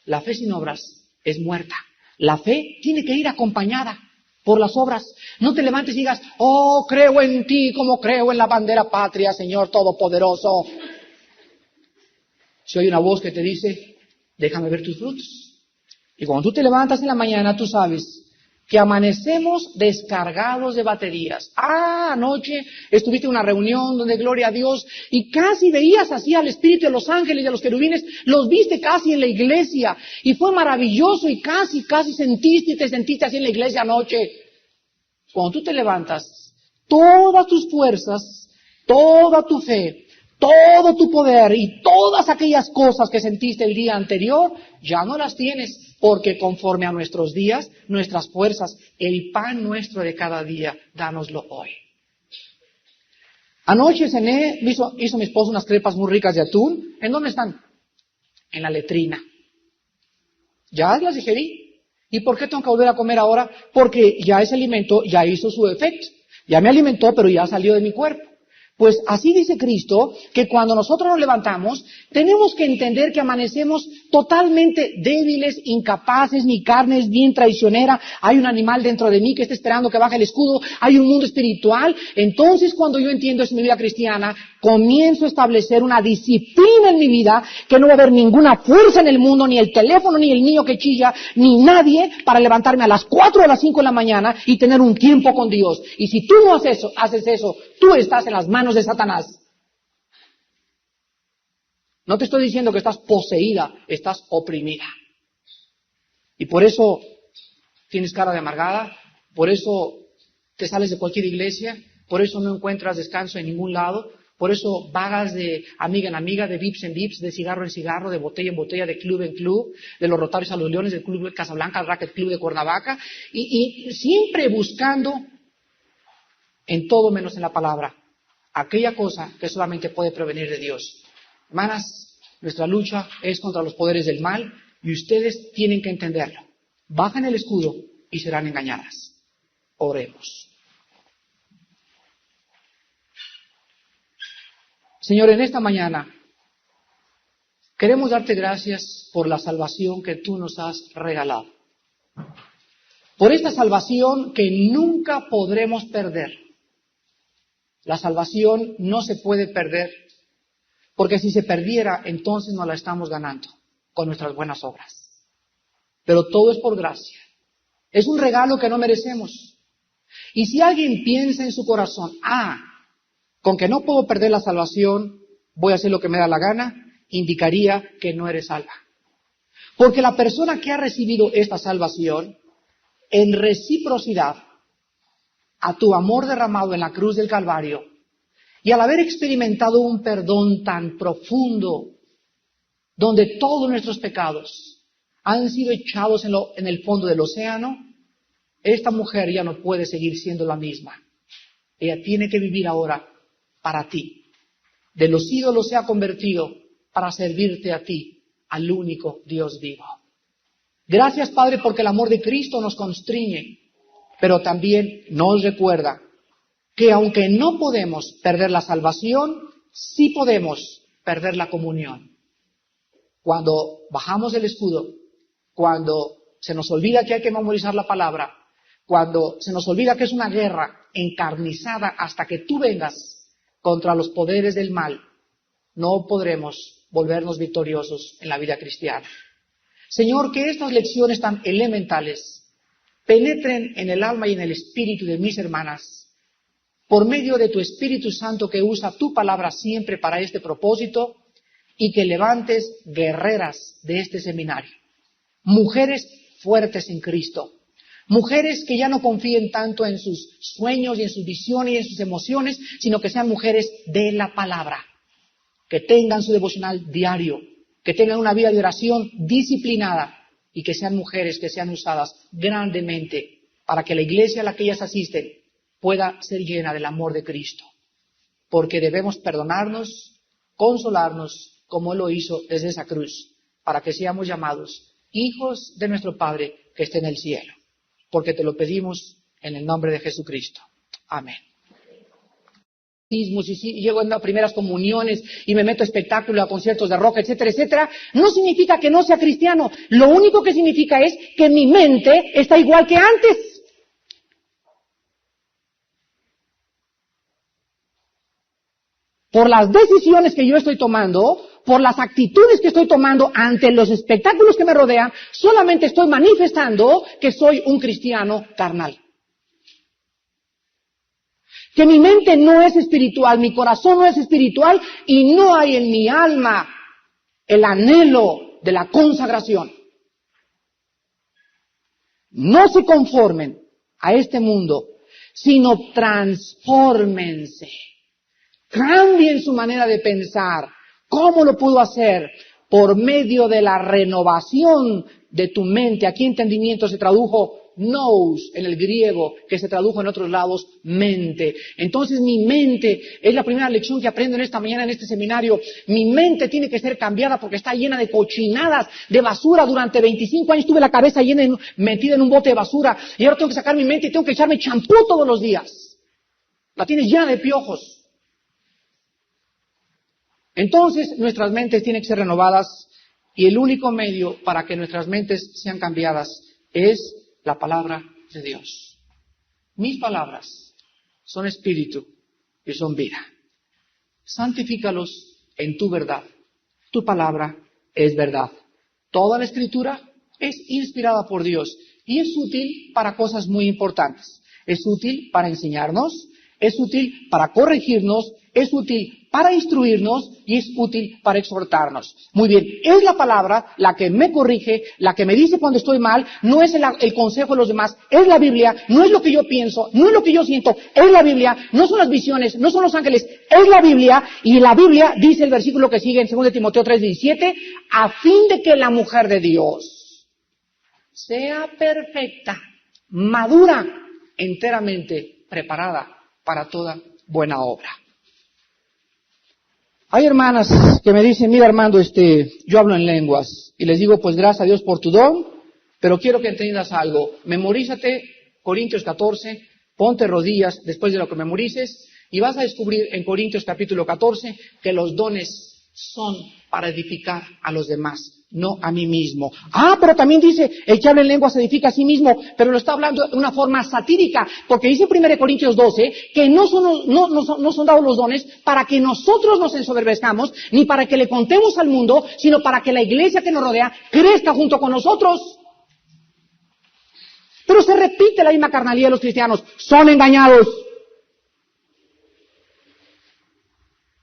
Speaker 1: La fe sin obras es muerta. La fe tiene que ir acompañada por las obras. No te levantes y digas, oh, creo en ti como creo en la bandera patria, Señor Todopoderoso. Si hay una voz que te dice, déjame ver tus frutos. Y cuando tú te levantas en la mañana, tú sabes que amanecemos descargados de baterías. Anoche estuviste en una reunión donde, gloria a Dios, y casi veías así al Espíritu de los ángeles y a los querubines, los viste casi en la iglesia, y fue maravilloso, y casi sentiste y te sentiste así en la iglesia anoche. Cuando tú te levantas, todas tus fuerzas, toda tu fe, todo tu poder y todas aquellas cosas que sentiste el día anterior, ya no las tienes. Porque conforme a nuestros días, nuestras fuerzas, el pan nuestro de cada día, dánoslo hoy. Anoche cené, hizo mi esposo unas crepas muy ricas de atún. ¿En dónde están? En la letrina. Ya las digerí. ¿Y por qué tengo que volver a comer ahora? Porque ya ese alimento ya hizo su efecto. Ya me alimentó, pero ya salió de mi cuerpo. Pues así dice Cristo, que cuando nosotros nos levantamos, tenemos que entender que amanecemos totalmente débiles, incapaces, mi carne es bien traicionera, hay un animal dentro de mí que está esperando que baje el escudo, hay un mundo espiritual. Entonces, cuando yo entiendo eso en mi vida cristiana, comienzo a establecer una disciplina en mi vida que no va a haber ninguna fuerza en el mundo, ni el teléfono, ni el niño que chilla, ni nadie para levantarme a las 4 o a las 5 de la mañana y tener un tiempo con Dios. Y si tú no haces eso, tú estás en las manos de Satanás. No te estoy diciendo que estás poseída, estás oprimida. Y por eso tienes cara de amargada, por eso te sales de cualquier iglesia, por eso no encuentras descanso en ningún lado, por eso vagas de amiga en amiga, de vips en vips, de cigarro en cigarro, de botella en botella, de club en club, de los Rotarios a los Leones, del Club de Casablanca, al Racket Club de Cuernavaca, y siempre buscando en todo menos en la palabra aquella cosa que solamente puede provenir de Dios. Hermanas, nuestra lucha es contra los poderes del mal y ustedes tienen que entenderlo. Bajen el escudo y serán engañadas. Oremos. Señor, en esta mañana queremos darte gracias por la salvación que tú nos has regalado. Por esta salvación que nunca podremos perder. La salvación no se puede perder, porque si se perdiera, entonces no la estamos ganando con nuestras buenas obras. Pero todo es por gracia. Es un regalo que no merecemos. Y si alguien piensa en su corazón, con que no puedo perder la salvación, voy a hacer lo que me da la gana, indicaría que no eres salva. Porque la persona que ha recibido esta salvación, en reciprocidad a tu amor derramado en la cruz del Calvario, y al haber experimentado un perdón tan profundo, donde todos nuestros pecados han sido echados en el fondo del océano, esta mujer ya no puede seguir siendo la misma. Ella tiene que vivir ahora para ti. De los ídolos se ha convertido para servirte a ti, al único Dios vivo. Gracias, Padre, porque el amor de Cristo nos constriñe, pero también nos recuerda que aunque no podemos perder la salvación, sí podemos perder la comunión. Cuando bajamos el escudo, cuando se nos olvida que hay que memorizar la palabra, cuando se nos olvida que es una guerra encarnizada hasta que tú vengas contra los poderes del mal, no podremos volvernos victoriosos en la vida cristiana. Señor, que estas lecciones tan elementales penetren en el alma y en el espíritu de mis hermanas, por medio de tu Espíritu Santo que usa tu palabra siempre para este propósito, y que levantes guerreras de este seminario. Mujeres fuertes en Cristo. Mujeres que ya no confíen tanto en sus sueños y en sus visiones y en sus emociones, sino que sean mujeres de la palabra. Que tengan su devocional diario, que tengan una vida de oración disciplinada y que sean mujeres que sean usadas grandemente para que la iglesia a la que ellas asisten pueda ser llena del amor de Cristo. Porque debemos perdonarnos, consolarnos, como Él lo hizo desde esa cruz, para que seamos llamados hijos de nuestro Padre que está en el cielo. Porque te lo pedimos en el nombre de Jesucristo. Amén. Y si llego a primeras comuniones y me meto a espectáculos, a conciertos de rock, etcétera, etcétera, no significa que no sea cristiano. Lo único que significa es que mi mente está igual que antes. Por las decisiones que yo estoy tomando, por las actitudes que estoy tomando ante los espectáculos que me rodean, solamente estoy manifestando que soy un cristiano carnal. Que mi mente no es espiritual, mi corazón no es espiritual y no hay en mi alma el anhelo de la consagración. No se conformen a este mundo, sino transfórmense. Cambien su manera de pensar. ¿Cómo lo puedo hacer? Por medio de la renovación de tu mente. Aquí entendimiento se tradujo nous en el griego, que se tradujo en otros lados mente. Entonces mi mente es la primera lección que aprendo en esta mañana en este seminario. Mi mente tiene que ser cambiada porque está llena de cochinadas, de basura. Durante 25 años tuve la cabeza metida en un bote de basura y ahora tengo que sacar mi mente y tengo que echarme champú todos los días. La tienes llena de piojos. Entonces nuestras mentes tienen que ser renovadas y el único medio para que nuestras mentes sean cambiadas es la palabra de Dios. Mis palabras son espíritu y son vida. santifícalos en tu verdad. Tu palabra es verdad. Toda la Escritura es inspirada por Dios y es útil para cosas muy importantes. Es útil para enseñarnos, es útil para corregirnos, es útil para instruirnos y es útil para exhortarnos. Muy bien, es la palabra la que me corrige, la que me dice cuando estoy mal, no es el consejo de los demás, es la Biblia, no es lo que yo pienso, no es lo que yo siento, es la Biblia, no son las visiones, no son los ángeles, es la Biblia, y la Biblia dice el versículo que sigue en 2 Timoteo 3:17, a fin de que la mujer de Dios sea perfecta, madura, enteramente preparada para toda buena obra. Hay hermanas que me dicen, mira Armando, yo hablo en lenguas, y les digo, pues gracias a Dios por tu don, pero quiero que entiendas algo. Memorízate Corintios 14, ponte rodillas después de lo que memorices, y vas a descubrir en Corintios capítulo 14 que los dones son para edificar a los demás, no a mí mismo. Pero también dice, el que habla en lengua se edifica a sí mismo, pero lo está hablando de una forma satírica, porque dice en 1 Corintios 12 que no son dados los dones para que nosotros nos ensoberbezcamos, ni para que le contemos al mundo, sino para que la iglesia que nos rodea crezca junto con nosotros. Pero se repite la misma carnalidad de los cristianos, son engañados.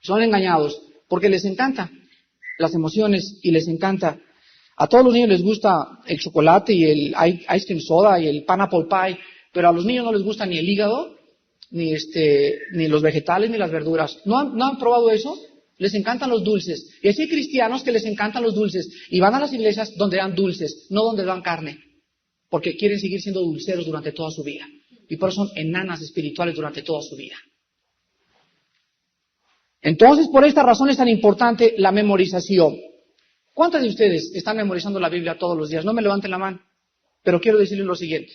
Speaker 1: Son engañados, porque les encanta las emociones y les encanta. A todos los niños les gusta el chocolate y el ice cream soda y el pineapple pie, pero a los niños no les gusta ni el hígado, ni los vegetales, ni las verduras. ¿No han probado eso? Les encantan los dulces. Y así hay cristianos que les encantan los dulces y van a las iglesias donde dan dulces, no donde dan carne, porque quieren seguir siendo dulceros durante toda su vida. Y por eso son enanas espirituales durante toda su vida. Entonces, por esta razón es tan importante la memorización. ¿Cuántos de ustedes están memorizando la Biblia todos los días? No me levanten la mano, pero quiero decirles lo siguiente.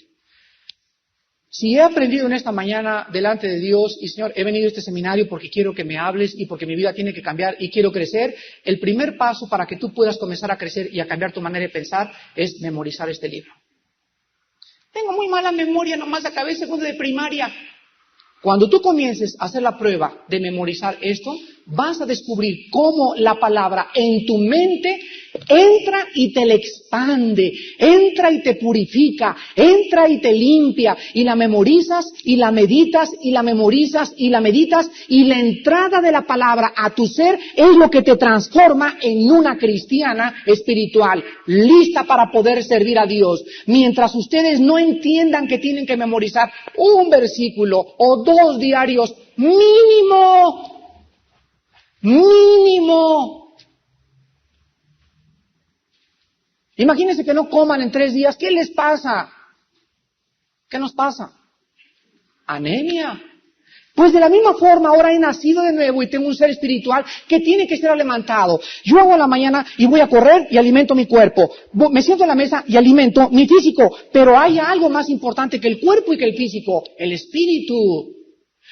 Speaker 1: Si he aprendido en esta mañana delante de Dios, y Señor, he venido a este seminario porque quiero que me hables y porque mi vida tiene que cambiar y quiero crecer, el primer paso para que tú puedas comenzar a crecer y a cambiar tu manera de pensar es memorizar este libro. Tengo muy mala memoria, nomás acabé segundo de primaria. Cuando tú comiences a hacer la prueba de memorizar esto, vas a descubrir cómo la palabra en tu mente entra y te la expande, entra y te purifica, entra y te limpia, y la memorizas y la meditas y la memorizas y la meditas, y la entrada de la palabra a tu ser es lo que te transforma en una cristiana espiritual, lista para poder servir a Dios. Mientras ustedes no entiendan que tienen que memorizar un versículo o 2 diarios, mínimo. Imagínense que no coman en 3 días. ¿Qué les pasa? ¿Qué nos pasa? Anemia. Pues de la misma forma ahora he nacido de nuevo y tengo un ser espiritual que tiene que ser alimentado. Yo hago a la mañana y voy a correr y alimento mi cuerpo. Me siento en la mesa y alimento mi físico. Pero hay algo más importante que el cuerpo y que el físico, el espíritu.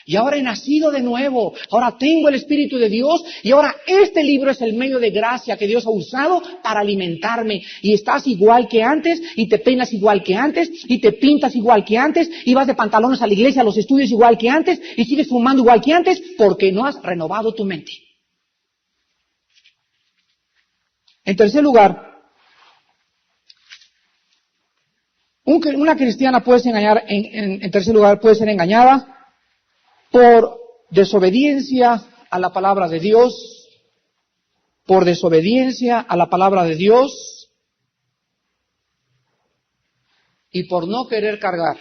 Speaker 1: Y ahora he nacido de nuevo, ahora tengo el Espíritu de Dios y ahora este libro es el medio de gracia que Dios ha usado para alimentarme. Y estás igual que antes, y te peinas igual que antes, y te pintas igual que antes, y vas de pantalones a la iglesia, a los estudios igual que antes, y sigues fumando igual que antes, porque no has renovado tu mente. En tercer lugar, una cristiana puede ser engañada, en tercer lugar, puede ser engañada por desobediencia a la palabra de Dios, por desobediencia a la palabra de Dios y por no querer cargar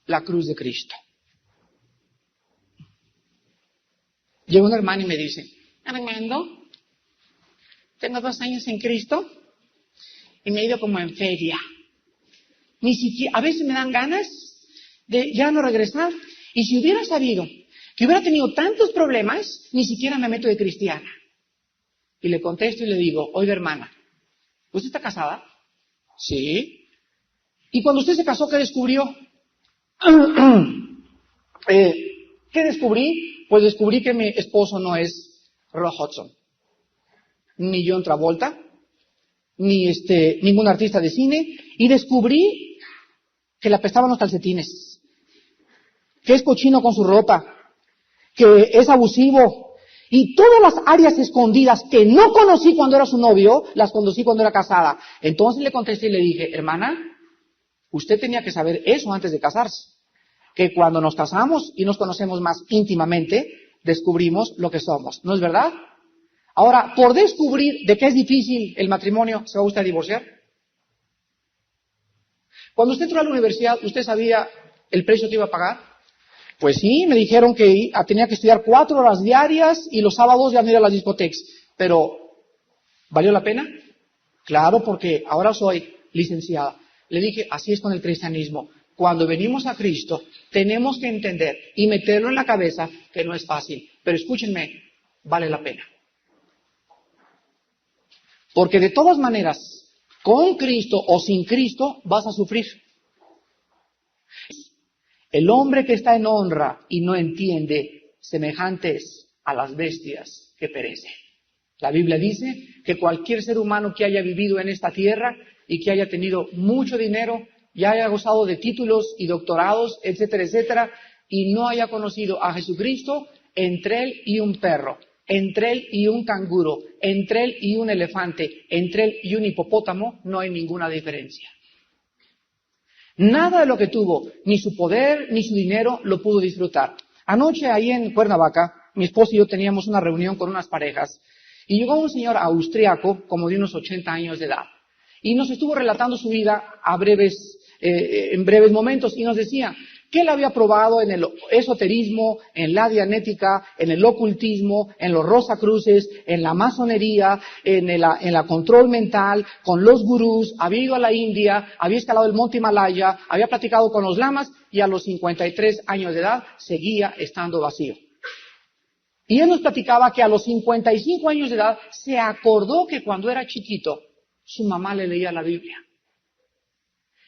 Speaker 1: la cruz de Cristo. Llega un hermano y me dice, Armando, tengo 2 años en Cristo y me he ido como en feria. Ni siquiera, a veces me dan ganas de ya no regresar. Y si hubiera sabido que hubiera tenido tantos problemas, ni siquiera me meto de cristiana. Y le contesto y le digo, oiga hermana, ¿usted está casada? Sí. ¿Y cuando usted se casó, qué descubrió? ¿Qué descubrí? Pues descubrí que mi esposo no es Rock Hudson, ni John Travolta, ni ningún artista de cine, y descubrí que le apestaban los calcetines, que es cochino con su ropa, que es abusivo Y todas las áreas escondidas que no conocí cuando era su novio, las conocí cuando era casada. Entonces le contesté y le dije, hermana, usted tenía que saber eso antes de casarse. Que cuando nos casamos y nos conocemos más íntimamente, descubrimos lo que somos. ¿No es verdad? Ahora, por descubrir de qué es difícil el matrimonio, ¿se va usted a divorciar? Cuando usted entró a la universidad, ¿usted sabía el precio que iba a pagar? Pues sí, me dijeron que tenía que estudiar 4 horas diarias y los sábados ya no ir a las discotecas. Pero, ¿valió la pena? Claro, porque ahora soy licenciada. Le dije, así es con el cristianismo. Cuando venimos a Cristo, tenemos que entender y meterlo en la cabeza que no es fácil. Pero escúchenme, vale la pena. Porque de todas maneras, con Cristo o sin Cristo, vas a sufrir. El hombre que está en honra y no entiende, semejantes a las bestias que perecen. La Biblia dice que cualquier ser humano que haya vivido en esta tierra y que haya tenido mucho dinero, ya haya gozado de títulos y doctorados, etcétera, etcétera, y no haya conocido a Jesucristo, entre él y un perro, entre él y un canguro, entre él y un elefante, entre él y un hipopótamo, no hay ninguna diferencia. Nada de lo que tuvo, ni su poder, ni su dinero, lo pudo disfrutar. Anoche, ahí en Cuernavaca, mi esposo y yo teníamos una reunión con unas parejas, y llegó un señor austriaco, como de unos 80 años de edad, y nos estuvo relatando su vida en breves momentos, y nos decía que él había probado en el esoterismo, en la dianética, en el ocultismo, en los rosacruces, en la masonería, en la control mental, con los gurús, había ido a la India, había escalado el monte Himalaya, había platicado con los lamas, y a los 53 años de edad seguía estando vacío. Y él nos platicaba que a los 55 años de edad se acordó que cuando era chiquito, su mamá le leía la Biblia.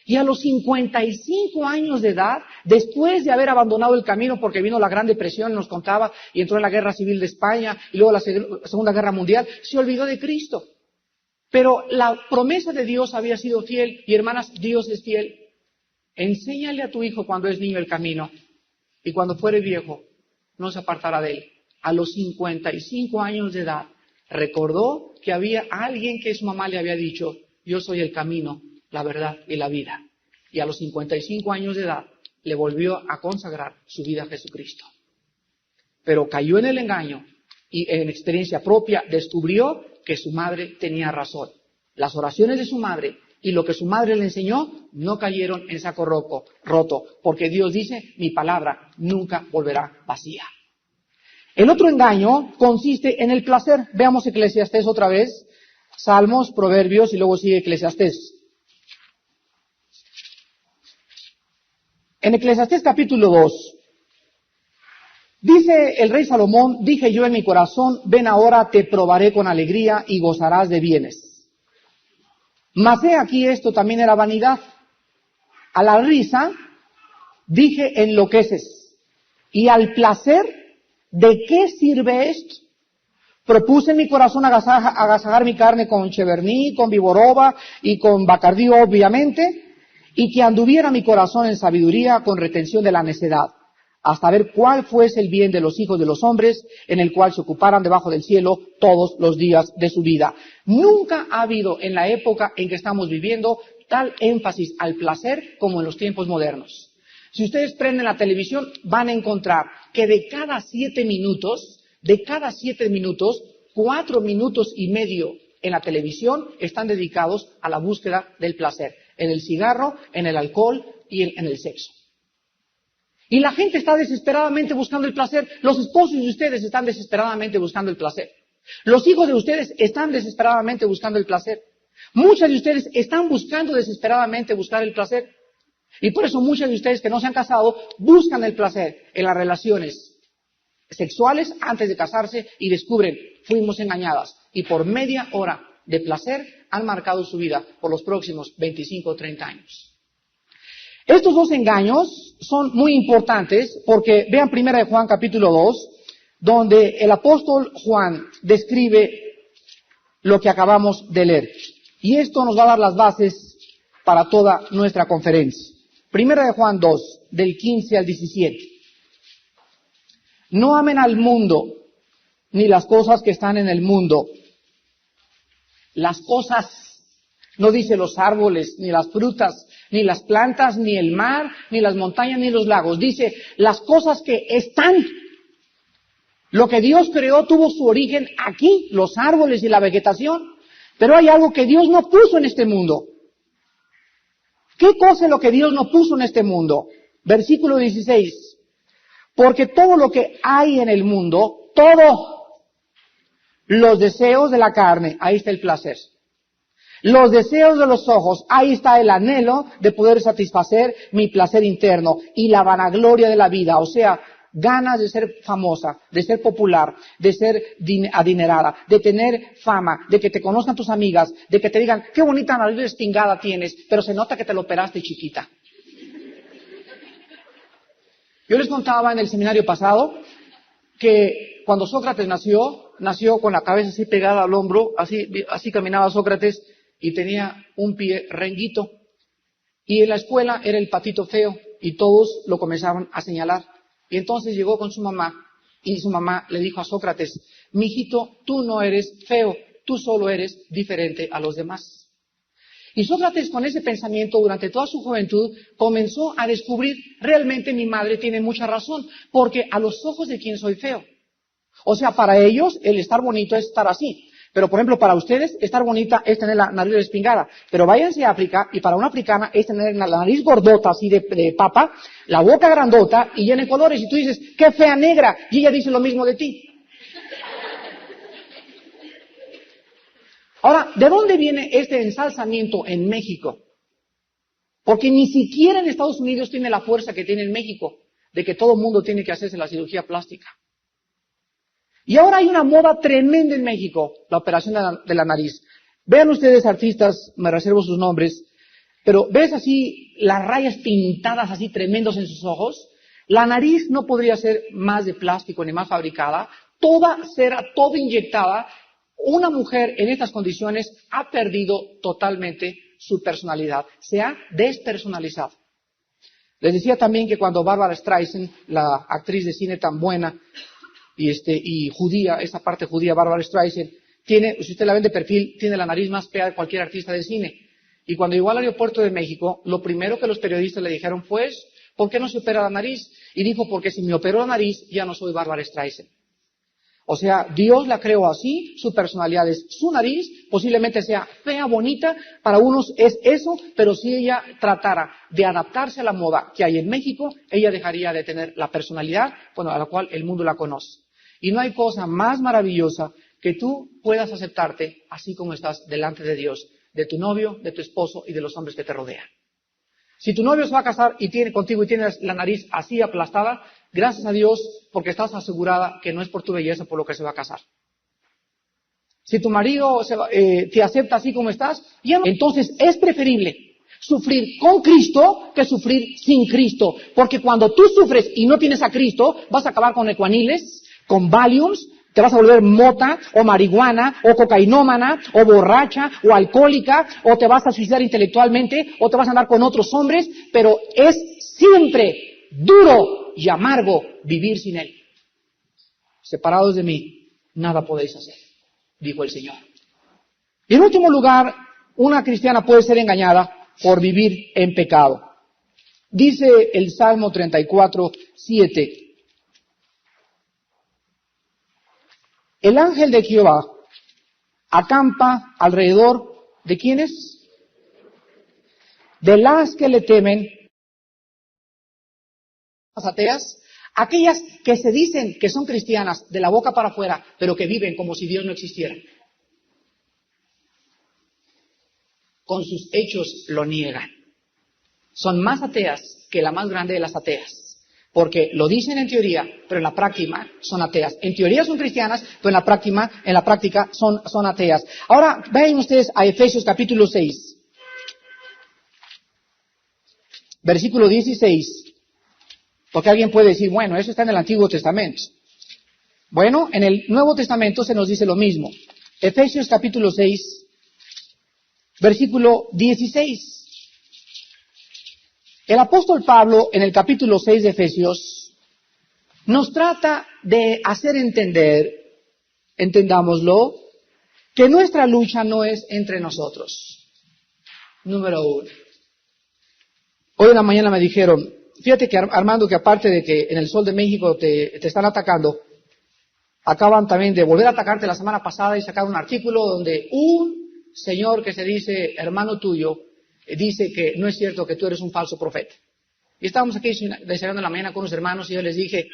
Speaker 1: Y a los 55 años de edad, después de haber abandonado el camino porque vino la Gran Depresión, nos contaba, y entró en la Guerra Civil de España, y luego la Segunda Guerra Mundial, se olvidó de Cristo. Pero la promesa de Dios había sido fiel, y hermanas, Dios es fiel. Enséñale a tu hijo cuando es niño el camino, y cuando fuere viejo, no se apartará de él. A los 55 años de edad, recordó que había alguien que su mamá le había dicho, yo soy el camino, la verdad y la vida. Y a los 55 años de edad le volvió a consagrar su vida a Jesucristo. Pero cayó en el engaño y en experiencia propia descubrió que su madre tenía razón. Las oraciones de su madre y lo que su madre le enseñó no cayeron en saco roto, porque Dios dice, mi palabra nunca volverá vacía. El otro engaño consiste en el placer. Veamos Eclesiastés otra vez, Salmos, Proverbios y luego sigue Eclesiastés. En Eclesiastés capítulo 2, dice el rey Salomón, dije yo en mi corazón, ven ahora, te probaré con alegría y gozarás de bienes. Mas he aquí esto también era vanidad. A la risa dije enloqueces, y al placer, ¿de qué sirve esto? Propuse en mi corazón agasajar mi carne con cheverní, con viborova y con bacardí, obviamente, y que anduviera mi corazón en sabiduría con retención de la necedad, hasta ver cuál fuese el bien de los hijos de los hombres, en el cual se ocuparan debajo del cielo todos los días de su vida. Nunca ha habido en la época en que estamos viviendo tal énfasis al placer como en los tiempos modernos. Si ustedes prenden la televisión, van a encontrar que de cada 7 minutos, 4 minutos y medio en la televisión están dedicados a la búsqueda del placer. En el cigarro, en el alcohol y en el sexo. Y la gente está desesperadamente buscando el placer. Los esposos de ustedes están desesperadamente buscando el placer. Los hijos de ustedes están desesperadamente buscando el placer. Muchas de ustedes están buscando desesperadamente buscar el placer. Y por eso muchas de ustedes que no se han casado buscan el placer en las relaciones sexuales antes de casarse y descubren, fuimos engañadas. Y por media hora de placer han marcado su vida por los próximos 25 o 30 años. Estos dos engaños son muy importantes porque vean 1 Juan capítulo 2, donde el apóstol Juan describe lo que acabamos de leer. Y esto nos va a dar las bases para toda nuestra conferencia. 1 Juan 2, del 15 al 17. No amen al mundo ni las cosas que están en el mundo. Las cosas, no dice los árboles, ni las frutas, ni las plantas, ni el mar, ni las montañas, ni los lagos. Dice las cosas que están. Lo que Dios creó tuvo su origen aquí, los árboles y la vegetación. Pero hay algo que Dios no puso en este mundo. ¿Qué cosa es lo que Dios no puso en este mundo? Versículo 16. Porque todo lo que hay en el mundo, todo, los deseos de la carne, ahí está el placer. Los deseos de los ojos, ahí está el anhelo de poder satisfacer mi placer interno y la vanagloria de la vida, o sea, ganas de ser famosa, de ser popular, de ser adinerada, de tener fama, de que te conozcan tus amigas, de que te digan, qué bonita nariz respingada tienes, pero se nota que te lo operaste chiquita. Yo les contaba en el seminario pasado que cuando Sócrates nació con la cabeza así pegada al hombro, así caminaba Sócrates y tenía un pie renguito. Y en la escuela era el patito feo y todos lo comenzaban a señalar. Y entonces llegó con su mamá y su mamá le dijo a Sócrates, mijito, tú no eres feo, tú solo eres diferente a los demás. Y Sócrates con ese pensamiento durante toda su juventud comenzó a descubrir, realmente mi madre tiene mucha razón, porque a los ojos de quién soy feo. O sea, para ellos el estar bonito es estar así. Pero, por ejemplo, para ustedes, estar bonita es tener la nariz respingada. Pero váyanse a África, y para una africana es tener la nariz gordota, así de papa, la boca grandota y llena de colores. Y tú dices, qué fea negra, y ella dice lo mismo de ti. Ahora, ¿de dónde viene este ensalzamiento en México? Porque ni siquiera en Estados Unidos tiene la fuerza que tiene en México, de que todo el mundo tiene que hacerse la cirugía plástica. Y ahora hay una moda tremenda en México, la operación de la nariz. Vean ustedes artistas, me reservo sus nombres, pero ves así las rayas pintadas así tremendos en sus ojos. La nariz no podría ser más de plástico ni más fabricada, toda cera, toda inyectada. Una mujer en estas condiciones ha perdido totalmente su personalidad, se ha despersonalizado. Les decía también que cuando Barbara Streisand, la actriz de cine tan buena, y judía, esa parte judía, Barbara Streisand, tiene, si usted la ve de perfil, tiene la nariz más fea de cualquier artista de cine. Y cuando llegó al aeropuerto de México, lo primero que los periodistas le dijeron fue, ¿por qué no se opera la nariz? Y dijo, porque si me opero la nariz, ya no soy Barbara Streisand. O sea, Dios la creó así, su personalidad es su nariz, posiblemente sea fea, bonita, para unos es eso, pero si ella tratara de adaptarse a la moda que hay en México, ella dejaría de tener la personalidad, a la cual el mundo la conoce. Y no hay cosa más maravillosa que tú puedas aceptarte así como estás delante de Dios, de tu novio, de tu esposo y de los hombres que te rodean. Si tu novio se va a casar y tiene contigo y tienes la nariz así aplastada, gracias a Dios porque estás asegurada que no es por tu belleza por lo que se va a casar. Si tu marido te acepta así como estás, entonces es preferible sufrir con Cristo que sufrir sin Cristo. Porque cuando tú sufres y no tienes a Cristo, vas a acabar con ecuaniles, con Valiums, te vas a volver mota, o marihuana, o cocainómana, o borracha, o alcohólica, o te vas a suicidar intelectualmente, o te vas a andar con otros hombres, pero es siempre duro y amargo vivir sin Él. Separados de mí, nada podéis hacer, dijo el Señor. Y en último lugar, una cristiana puede ser engañada por vivir en pecado. Dice el Salmo 34:7. El ángel de Jehová acampa alrededor de ¿quiénes? De las que le temen, las ateas, aquellas que se dicen que son cristianas de la boca para afuera, pero que viven como si Dios no existiera. Con sus hechos lo niegan. Son más ateas que la más grande de las ateas. Porque lo dicen en teoría, pero en la práctica son ateas. En teoría son cristianas, pero en la práctica son ateas. Ahora, vean ustedes a Efesios capítulo 6. Versículo 16. Porque alguien puede decir, bueno, eso está en el Antiguo Testamento. Bueno, en el Nuevo Testamento se nos dice lo mismo. Efesios capítulo 6, versículo 16. El apóstol Pablo, en el capítulo 6 de Efesios, nos trata de hacer entender entendámoslo, que nuestra lucha no es entre nosotros. Número uno. Hoy en la mañana me dijeron, fíjate que Armando, que aparte de que en el Sol de México te están atacando, acaban también de volver a atacarte la semana pasada y sacar un artículo donde un señor que se dice hermano tuyo dice que no es cierto, que tú eres un falso profeta. Y estábamos aquí desayunando en la mañana con unos hermanos y yo les dije,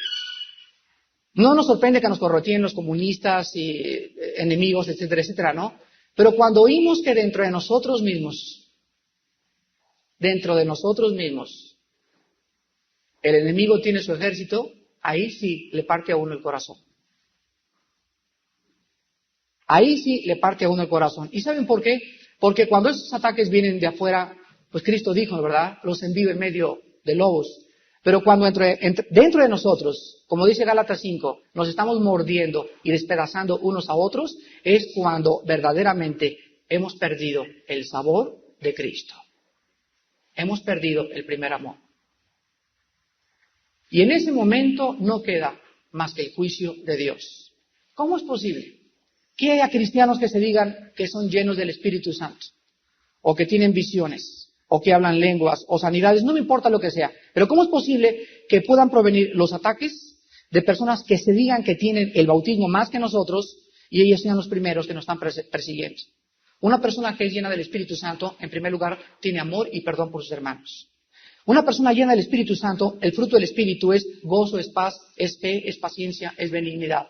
Speaker 1: no nos sorprende que nos corroteen los comunistas y enemigos, etcétera, etcétera, ¿no? Pero cuando oímos que dentro de nosotros mismos, el enemigo tiene su ejército, ahí sí le parte a uno el corazón. Ahí sí le parte a uno el corazón. ¿Y saben por qué? Porque cuando esos ataques vienen de afuera, pues Cristo dijo, ¿verdad? Los envío en medio de lobos. Pero cuando dentro de nosotros, como dice Gálatas 5, nos estamos mordiendo y despedazando unos a otros, es cuando verdaderamente hemos perdido el sabor de Cristo. Hemos perdido el primer amor. Y en ese momento no queda más que el juicio de Dios. ¿Cómo es posible que haya cristianos que se digan que son llenos del Espíritu Santo, o que tienen visiones, o que hablan lenguas, o sanidades? No me importa lo que sea, pero ¿cómo es posible que puedan provenir los ataques de personas que se digan que tienen el bautismo más que nosotros y ellos sean los primeros que nos están persiguiendo? Una persona que es llena del Espíritu Santo, en primer lugar, tiene amor y perdón por sus hermanos. Una persona llena del Espíritu Santo, el fruto del Espíritu es gozo, es paz, es fe, es paciencia, es benignidad.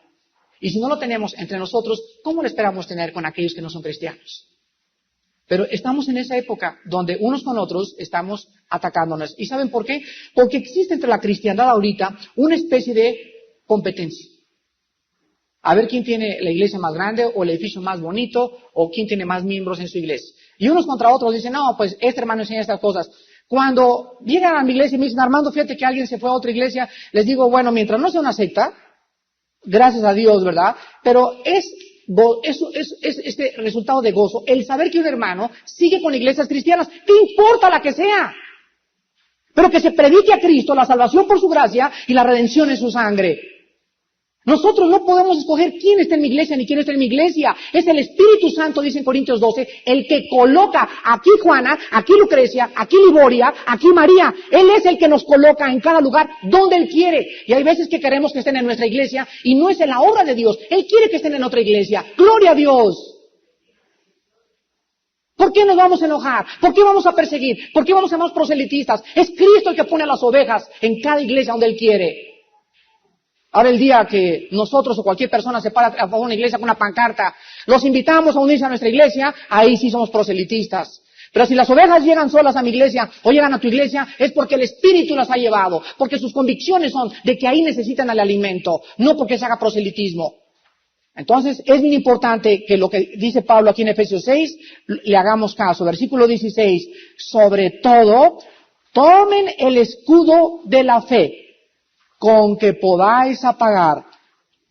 Speaker 1: Y si no lo tenemos entre nosotros, ¿cómo lo esperamos tener con aquellos que no son cristianos? Pero estamos en esa época donde unos con otros estamos atacándonos. ¿Y saben por qué? Porque existe entre la cristiandad ahorita una especie de competencia. A ver quién tiene la iglesia más grande o el edificio más bonito o quién tiene más miembros en su iglesia. Y unos contra otros dicen, no, pues este hermano enseña estas cosas. Cuando llegan a mi iglesia y me dicen, Armando, fíjate que alguien se fue a otra iglesia, les digo, bueno, mientras no sea una secta, gracias a Dios, ¿verdad? Pero es este resultado de gozo, el saber que un hermano sigue con iglesias cristianas, ¿qué importa la que sea? Pero que se predique a Cristo, la salvación por su gracia y la redención en su sangre. Nosotros no podemos escoger quién está en mi iglesia ni quién está en mi iglesia. Es el Espíritu Santo, dice en Corintios 12, el que coloca aquí Juana, aquí Lucrecia, aquí Liboria, aquí María. Él es el que nos coloca en cada lugar donde Él quiere. Y hay veces que queremos que estén en nuestra iglesia y no es en la obra de Dios. Él quiere que estén en otra iglesia. ¡Gloria a Dios! ¿Por qué nos vamos a enojar? ¿Por qué vamos a perseguir? ¿Por qué vamos a ser más proselitistas? Es Cristo el que pone a las ovejas en cada iglesia donde Él quiere. Ahora el día que nosotros o cualquier persona se para a una iglesia con una pancarta, los invitamos a unirse a nuestra iglesia, ahí sí somos proselitistas. Pero si las ovejas llegan solas a mi iglesia o llegan a tu iglesia, es porque el Espíritu las ha llevado, porque sus convicciones son de que ahí necesitan el alimento, no porque se haga proselitismo. Entonces es bien importante que lo que dice Pablo aquí en Efesios 6, le hagamos caso. Versículo 16, sobre todo, tomen el escudo de la fe, con que podáis apagar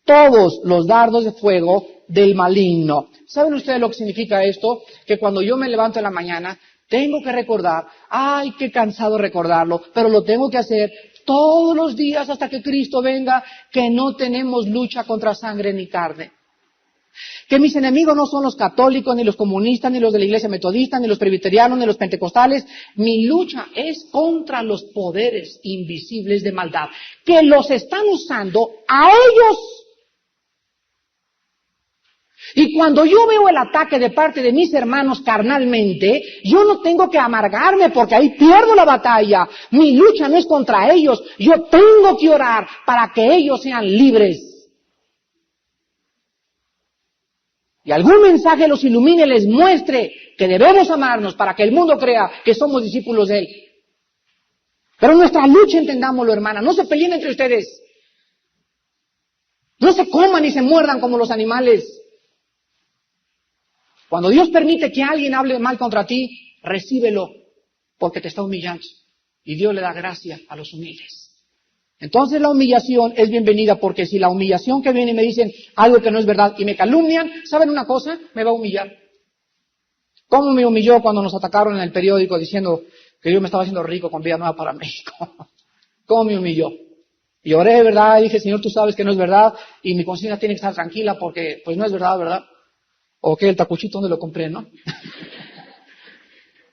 Speaker 1: todos los dardos de fuego del maligno. ¿Saben ustedes lo que significa esto? Que cuando yo me levanto en la mañana, tengo que recordar, ay, qué cansado recordarlo, pero lo tengo que hacer todos los días hasta que Cristo venga, que no tenemos lucha contra sangre ni carne. Que mis enemigos no son los católicos, ni los comunistas, ni los de la iglesia metodista, ni los presbiterianos, ni los pentecostales. Mi lucha es contra los poderes invisibles de maldad, que los están usando a ellos. Y cuando yo veo el ataque de parte de mis hermanos carnalmente, yo no tengo que amargarme porque ahí pierdo la batalla. Mi lucha no es contra ellos. Yo tengo que orar para que ellos sean libres. Y algún mensaje los ilumine, les muestre que debemos amarnos para que el mundo crea que somos discípulos de Él. Pero nuestra lucha, entendámoslo, hermana, no se peleen entre ustedes. No se coman ni se muerdan como los animales. Cuando Dios permite que alguien hable mal contra ti, recíbelo, porque te está humillando. Y Dios le da gracia a los humildes. Entonces la humillación es bienvenida, porque si la humillación que viene y me dicen algo que no es verdad y me calumnian, ¿saben una cosa? Me va a humillar. ¿Cómo me humilló cuando nos atacaron en el periódico diciendo que yo me estaba haciendo rico con Vida Nueva para México? ¿Cómo me humilló? Y oré de verdad y dije, Señor, tú sabes que no es verdad y mi conciencia tiene que estar tranquila porque pues no es verdad, ¿verdad? O que el tacuchito donde lo compré, ¿no?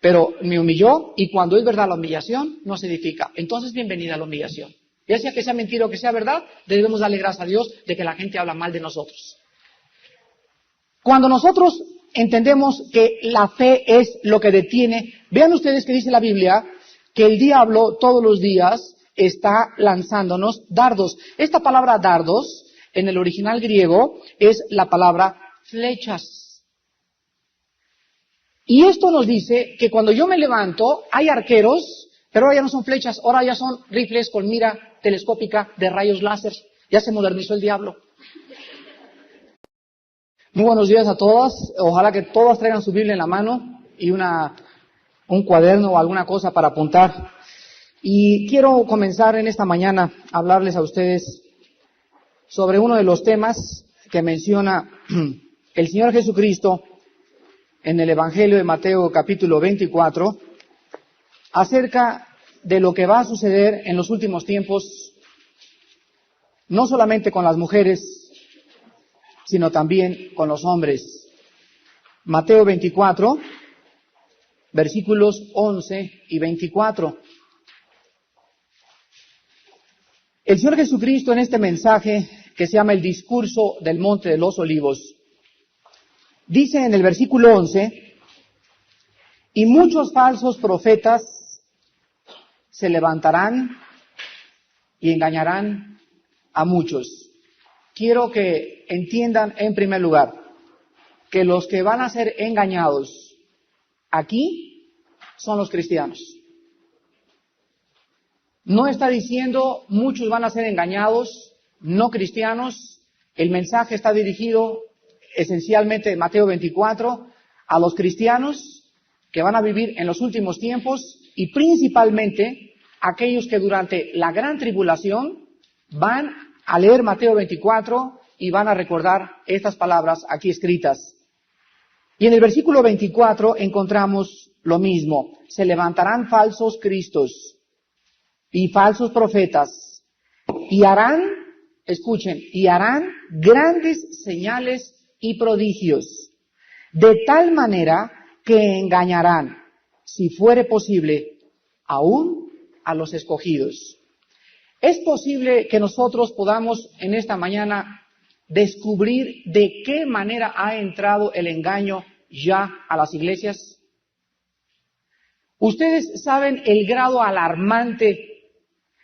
Speaker 1: Pero me humilló y cuando es verdad la humillación no se edifica. Entonces bienvenida a la humillación. Ya sea que sea mentira o que sea verdad, debemos darle gracias a Dios de que la gente habla mal de nosotros. Cuando nosotros entendemos que la fe es lo que detiene, vean ustedes que dice la Biblia que el diablo todos los días está lanzándonos dardos. Esta palabra dardos, en el original griego, es la palabra flechas. Y esto nos dice que cuando yo me levanto, hay arqueros, pero ahora ya no son flechas, ahora ya son rifles con mira telescópica de rayos láser. Ya se modernizó el diablo. Muy buenos días a todas. Ojalá que todas traigan su Biblia en la mano y un cuaderno o alguna cosa para apuntar. Y quiero comenzar en esta mañana a hablarles a ustedes sobre uno de los temas que menciona el Señor Jesucristo en el Evangelio de Mateo capítulo 24, acerca de lo que va a suceder en los últimos tiempos, no solamente con las mujeres, sino también con los hombres. Mateo 24, versículos 11 y 24. El Señor Jesucristo en este mensaje que se llama el discurso del Monte de los Olivos, dice en el versículo 11, y muchos falsos profetas se levantarán y engañarán a muchos. Quiero que entiendan en primer lugar que los que van a ser engañados aquí son los cristianos. No está diciendo muchos van a ser engañados, no cristianos. El mensaje está dirigido esencialmente en Mateo 24 a los cristianos que van a vivir en los últimos tiempos y principalmente aquellos que durante la gran tribulación van a leer Mateo 24 y van a recordar estas palabras aquí escritas. Y en el versículo 24 encontramos lo mismo. Se levantarán falsos cristos y falsos profetas y harán, escuchen, y harán grandes señales y prodigios, de tal manera que engañarán, si fuere posible, aún a los escogidos. Es posible que nosotros podamos en esta mañana descubrir de qué manera ha entrado el engaño ya a las iglesias. Ustedes saben el grado alarmante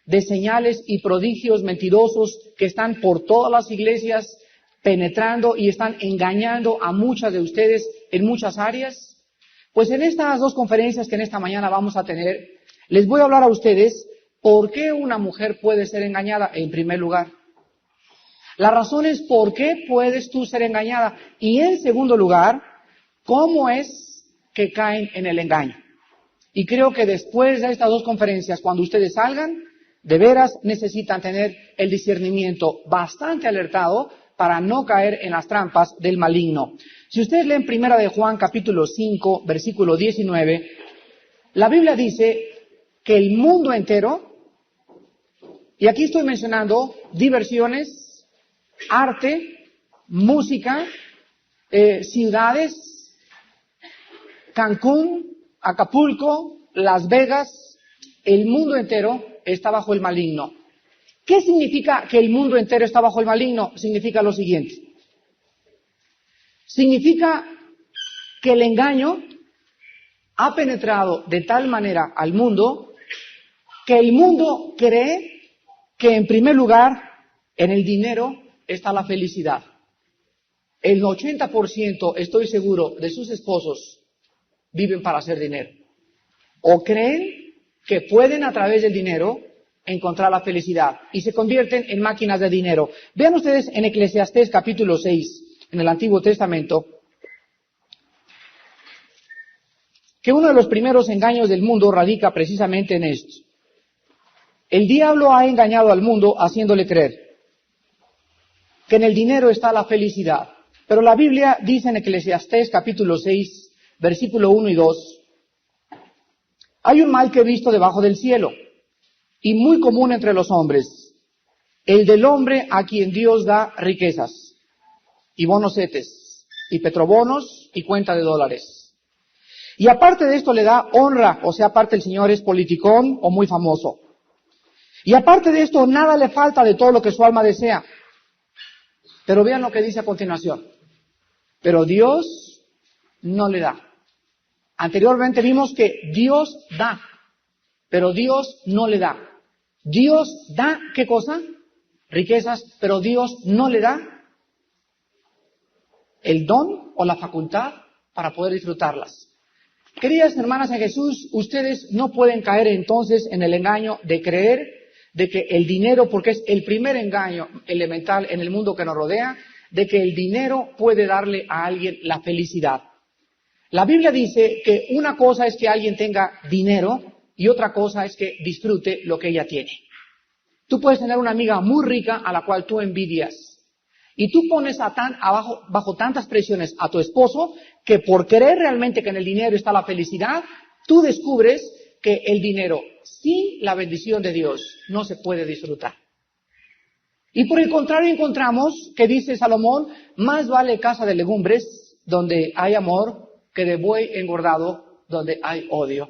Speaker 1: de señales y prodigios mentirosos que están por todas las iglesias penetrando y están engañando a muchas de ustedes en muchas áreas. Pues en estas dos conferencias que en esta mañana vamos a tener, les voy a hablar a ustedes por qué una mujer puede ser engañada en primer lugar. La razón es por qué puedes tú ser engañada y en segundo lugar, cómo es que caen en el engaño. Y creo que después de estas dos conferencias, cuando ustedes salgan, de veras necesitan tener el discernimiento bastante alertado para no caer en las trampas del maligno. Si ustedes leen Primera de Juan capítulo 5, versículo 19, la Biblia dice que el mundo entero, y aquí estoy mencionando diversiones, arte, música, ciudades, Cancún, Acapulco, Las Vegas, el mundo entero está bajo el maligno. ¿Qué significa que el mundo entero está bajo el maligno? Significa lo siguiente. Significa que el engaño ha penetrado de tal manera al mundo que el mundo cree que en primer lugar en el dinero está la felicidad. El 80%, estoy seguro, de sus esposos viven para hacer dinero. O creen que pueden a través del dinero encontrar la felicidad y se convierten en máquinas de dinero. Vean ustedes en Eclesiastés capítulo 6, en el Antiguo Testamento, que uno de los primeros engaños del mundo radica precisamente en esto. El diablo ha engañado al mundo haciéndole creer que en el dinero está la felicidad. Pero la Biblia dice en Eclesiastés capítulo 6, versículo 1 y 2, hay un mal que he visto debajo del cielo y muy común entre los hombres, el del hombre a quien Dios da riquezas, y bonos CETES, y petrobonos, y cuenta de dólares. Y aparte de esto le da honra, o sea, aparte el señor es politicón o muy famoso. Y aparte de esto, nada le falta de todo lo que su alma desea. Pero vean lo que dice a continuación. Pero Dios no le da. Anteriormente vimos que Dios da, pero Dios no le da. Dios da, ¿qué cosa? Riquezas, pero Dios no le da el don o la facultad para poder disfrutarlas. Queridas hermanas en Jesús, ustedes no pueden caer entonces en el engaño de creer de que el dinero, porque es el primer engaño elemental en el mundo que nos rodea, de que el dinero puede darle a alguien la felicidad. La Biblia dice que una cosa es que alguien tenga dinero y otra cosa es que disfrute lo que ella tiene. Tú puedes tener una amiga muy rica a la cual tú envidias y tú pones bajo tantas presiones a tu esposo que por creer realmente que en el dinero está la felicidad, tú descubres que el dinero sin la bendición de Dios no se puede disfrutar. Y por el contrario encontramos que dice Salomón, más vale casa de legumbres donde hay amor que de buey engordado donde hay odio.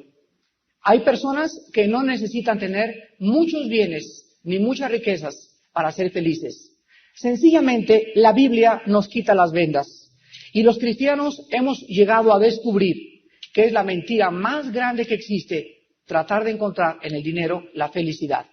Speaker 1: Hay personas que no necesitan tener muchos bienes ni muchas riquezas para ser felices. Sencillamente la Biblia nos quita las vendas y los cristianos hemos llegado a descubrir que es la mentira más grande que existe, tratar de encontrar en el dinero la felicidad.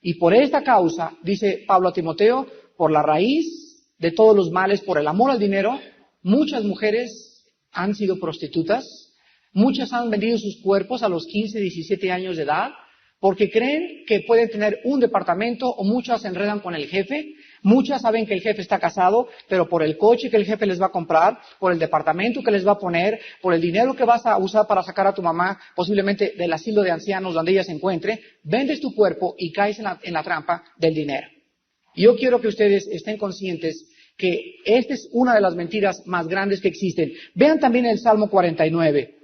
Speaker 1: Y por esta causa, dice Pablo a Timoteo, por la raíz de todos los males, por el amor al dinero, muchas mujeres han sido prostitutas, muchas han vendido sus cuerpos a los 15, 17 años de edad, porque creen que pueden tener un departamento, o muchas se enredan con el jefe, muchas saben que el jefe está casado, pero por el coche que el jefe les va a comprar, por el departamento que les va a poner, por el dinero que vas a usar para sacar a tu mamá, posiblemente del asilo de ancianos donde ella se encuentre, vendes tu cuerpo y caes en la trampa del dinero. Yo quiero que ustedes estén conscientes que esta es una de las mentiras más grandes que existen. Vean también el Salmo 49.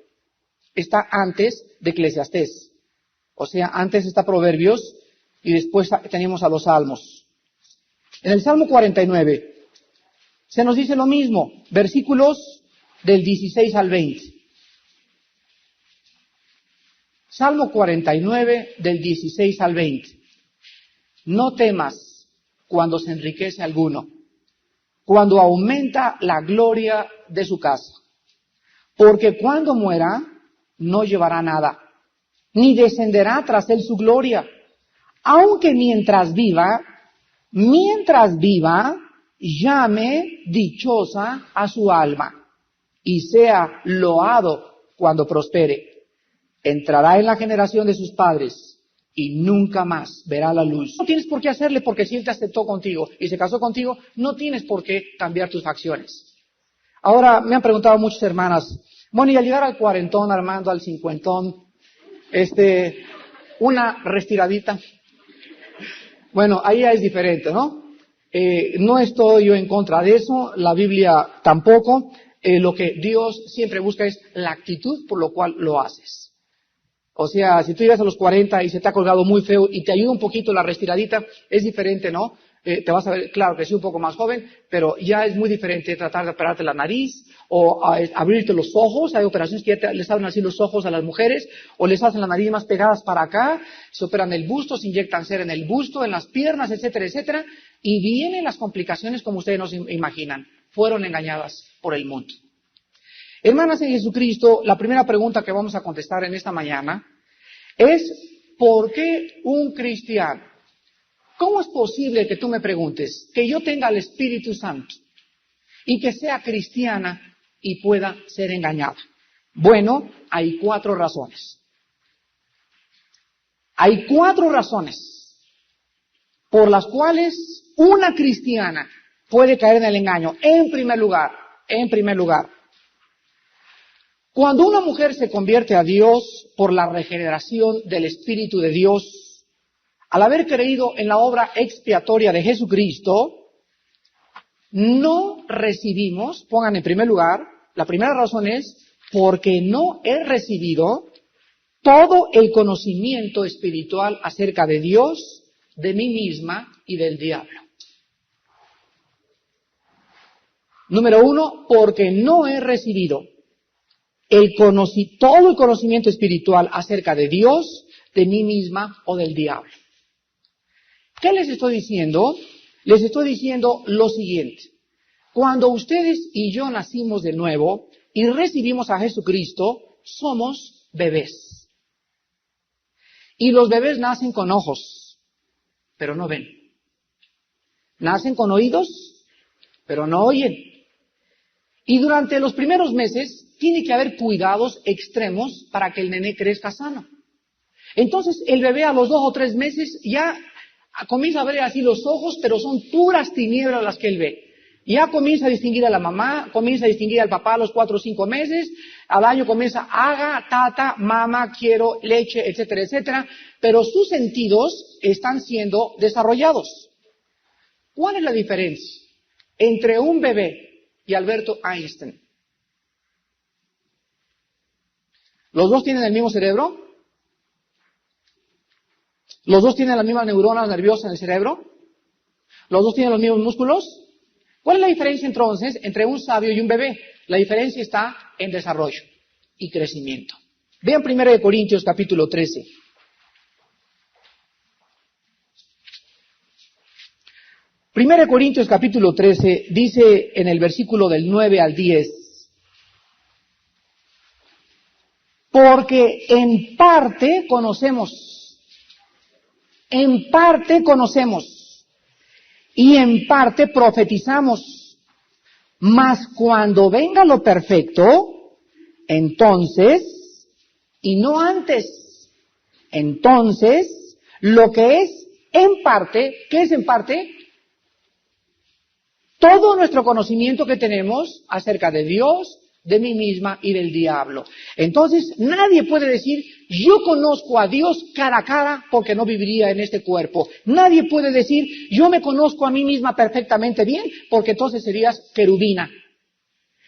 Speaker 1: Está antes de Eclesiastés. O sea, antes está Proverbios y después tenemos a los Salmos. En el Salmo 49 se nos dice lo mismo, versículos del 16 al 20. Salmo 49 del 16 al 20. No temas cuando se enriquece alguno, cuando aumenta la gloria de su casa, porque cuando muera no llevará nada, ni descenderá tras él su gloria, aunque mientras viva, llame dichosa a su alma, y sea loado cuando prospere. Entrará en la generación de sus padres, y nunca más verá la luz. No tienes por qué hacerle, porque si él te aceptó contigo y se casó contigo, no tienes por qué cambiar tus facciones. Ahora, me han preguntado muchas hermanas, bueno, y al llegar al cuarentón, Armando, al cincuentón, una restiradita. Bueno, ahí ya es diferente, ¿no? No estoy yo en contra de eso, la Biblia tampoco. Lo que Dios siempre busca es la actitud por lo cual lo haces. O sea, si tú llegas a los 40 y se te ha colgado muy feo y te ayuda un poquito la restiradita, es diferente, ¿no? Te vas a ver, claro que sí, un poco más joven, pero ya es muy diferente tratar de operarte la nariz o abrirte los ojos. Hay operaciones que ya les abren así los ojos a las mujeres o les hacen la nariz más pegadas para acá, se operan el busto, se inyectan cera en el busto, en las piernas, etcétera, etcétera, y vienen las complicaciones como ustedes no se imaginan. Fueron engañadas por el mundo. Hermanas en Jesucristo, la primera pregunta que vamos a contestar en esta mañana es ¿por qué un cristiano? ¿Cómo es posible que tú me preguntes que yo tenga el Espíritu Santo y que sea cristiana y pueda ser engañada? Bueno, hay 4 razones. Hay 4 razones por las cuales una cristiana puede caer en el engaño. En primer lugar, cuando una mujer se convierte a Dios por la regeneración del Espíritu de Dios, al haber creído en la obra expiatoria de Jesucristo, no recibimos, pongan en primer lugar, la primera razón es porque no he recibido todo el conocimiento espiritual acerca de Dios de mí misma y del diablo. Número 1, porque no he recibido todo el conocimiento espiritual acerca de Dios, de mí misma o del diablo. ¿Qué les estoy diciendo? Les estoy diciendo lo siguiente. Cuando ustedes y yo nacimos de nuevo y recibimos a Jesucristo, somos bebés. Y los bebés nacen con ojos, pero no ven. Nacen con oídos, pero no oyen. Y durante los primeros meses tiene que haber cuidados extremos para que el nené crezca sano. Entonces el bebé a los 2 o 3 meses ya comienza a ver así los ojos, pero son puras tinieblas las que él ve. Ya comienza a distinguir a la mamá, comienza a distinguir al papá a los 4 o 5 meses, al año comienza haga, tata, mamá, quiero, leche, etcétera, etcétera, pero sus sentidos están siendo desarrollados. ¿Cuál es la diferencia entre un bebé y Alberto Einstein? ¿Los dos tienen el mismo cerebro? ¿Los dos tienen las mismas neuronas nerviosas en el cerebro? ¿Los dos tienen los mismos músculos? ¿Cuál es la diferencia entonces entre un sabio y un bebé? La diferencia está en desarrollo y crecimiento. Vean 1 Corintios capítulo 13. 1 Corintios capítulo 13 dice en el versículo del 9 al 10, porque en parte conocemos, y en parte profetizamos, mas cuando venga lo perfecto, entonces, y no antes, entonces, lo que es en parte, ¿qué es en parte? Todo nuestro conocimiento que tenemos acerca de Dios, de mí misma y del diablo. Entonces, nadie puede decir, yo conozco a Dios cara a cara porque no viviría en este cuerpo. Nadie puede decir, yo me conozco a mí misma perfectamente bien porque entonces serías querubina.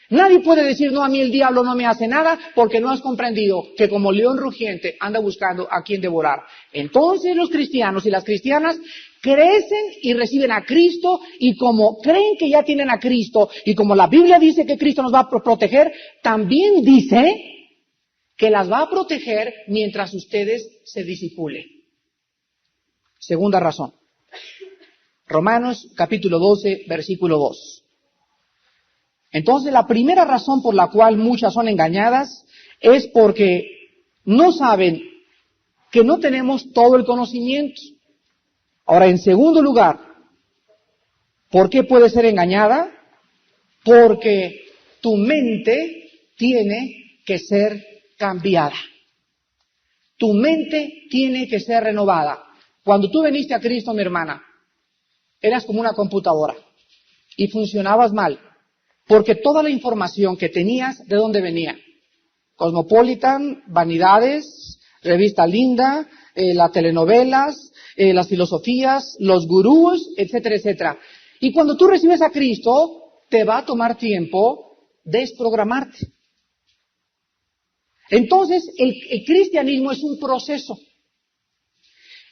Speaker 1: Nadie puede decir, no, a mí el diablo no me hace nada porque no has comprendido que como león rugiente anda buscando a quien devorar. Entonces los cristianos y las cristianas crecen y reciben a Cristo, y como creen que ya tienen a Cristo, y como la Biblia dice que Cristo nos va a proteger, también dice que las va a proteger mientras ustedes se disipulen. Segunda razón. Romanos capítulo 12, versículo 2. Entonces la primera razón por la cual muchas son engañadas es porque no saben que no tenemos todo el conocimiento. Ahora, en segundo lugar, ¿por qué puede ser engañada? Porque tu mente tiene que ser cambiada. Tu mente tiene que ser renovada. Cuando tú viniste a Cristo, mi hermana, eras como una computadora y funcionabas mal, porque toda la información que tenías, ¿de dónde venía? Cosmopolitan, Vanidades, Revista Linda, las telenovelas, las filosofías, los gurús, etcétera, etcétera. Y cuando tú recibes a Cristo, te va a tomar tiempo desprogramarte. Entonces, el cristianismo es un proceso.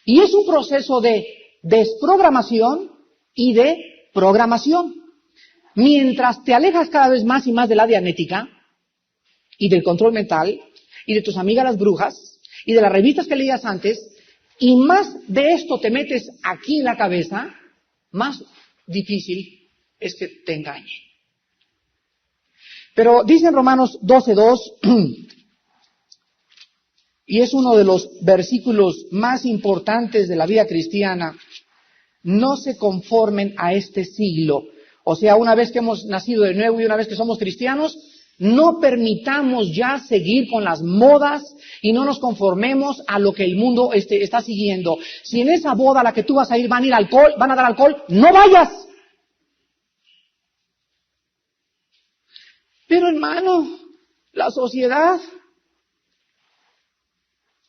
Speaker 1: Y es un proceso de desprogramación y de programación. Mientras te alejas cada vez más y más de la dianética y del control mental y de tus amigas las brujas y de las revistas que leías antes, y más de esto te metes aquí en la cabeza, más difícil es que te engañe. Pero dice en Romanos 12:2, y es uno de los versículos más importantes de la vida cristiana, no se conformen a este siglo. O sea, una vez que hemos nacido de nuevo y una vez que somos cristianos, no permitamos ya seguir con las modas y no nos conformemos a lo que el mundo está siguiendo. Si en esa boda a la que tú vas a ir van a dar alcohol, no vayas. Pero hermano, la sociedad,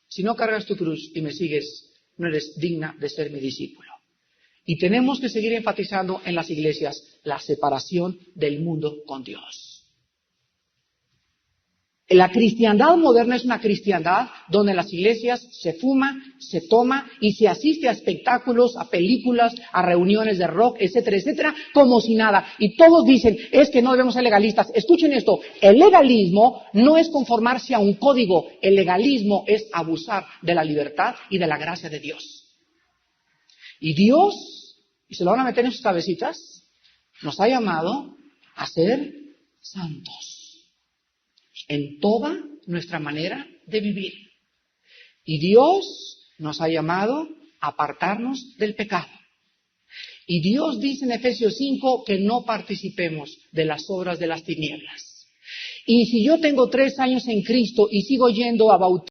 Speaker 1: si no cargas tu cruz y me sigues, no eres digna de ser mi discípulo. Y tenemos que seguir enfatizando en las iglesias la separación del mundo con Dios. La cristiandad moderna es una cristiandad donde en las iglesias se fuma, se toma y se asiste a espectáculos, a películas, a reuniones de rock, etcétera, etcétera, como si nada. Y todos dicen, es que no debemos ser legalistas. Escuchen esto, el legalismo no es conformarse a un código, el legalismo es abusar de la libertad y de la gracia de Dios. Y Dios, y se lo van a meter en sus cabecitas, nos ha llamado a ser santos en toda nuestra manera de vivir. Y Dios nos ha llamado a apartarnos del pecado. Y Dios dice en Efesios 5 que no participemos de las obras de las tinieblas. Y si yo tengo 3 años en Cristo y sigo yendo a bautizar,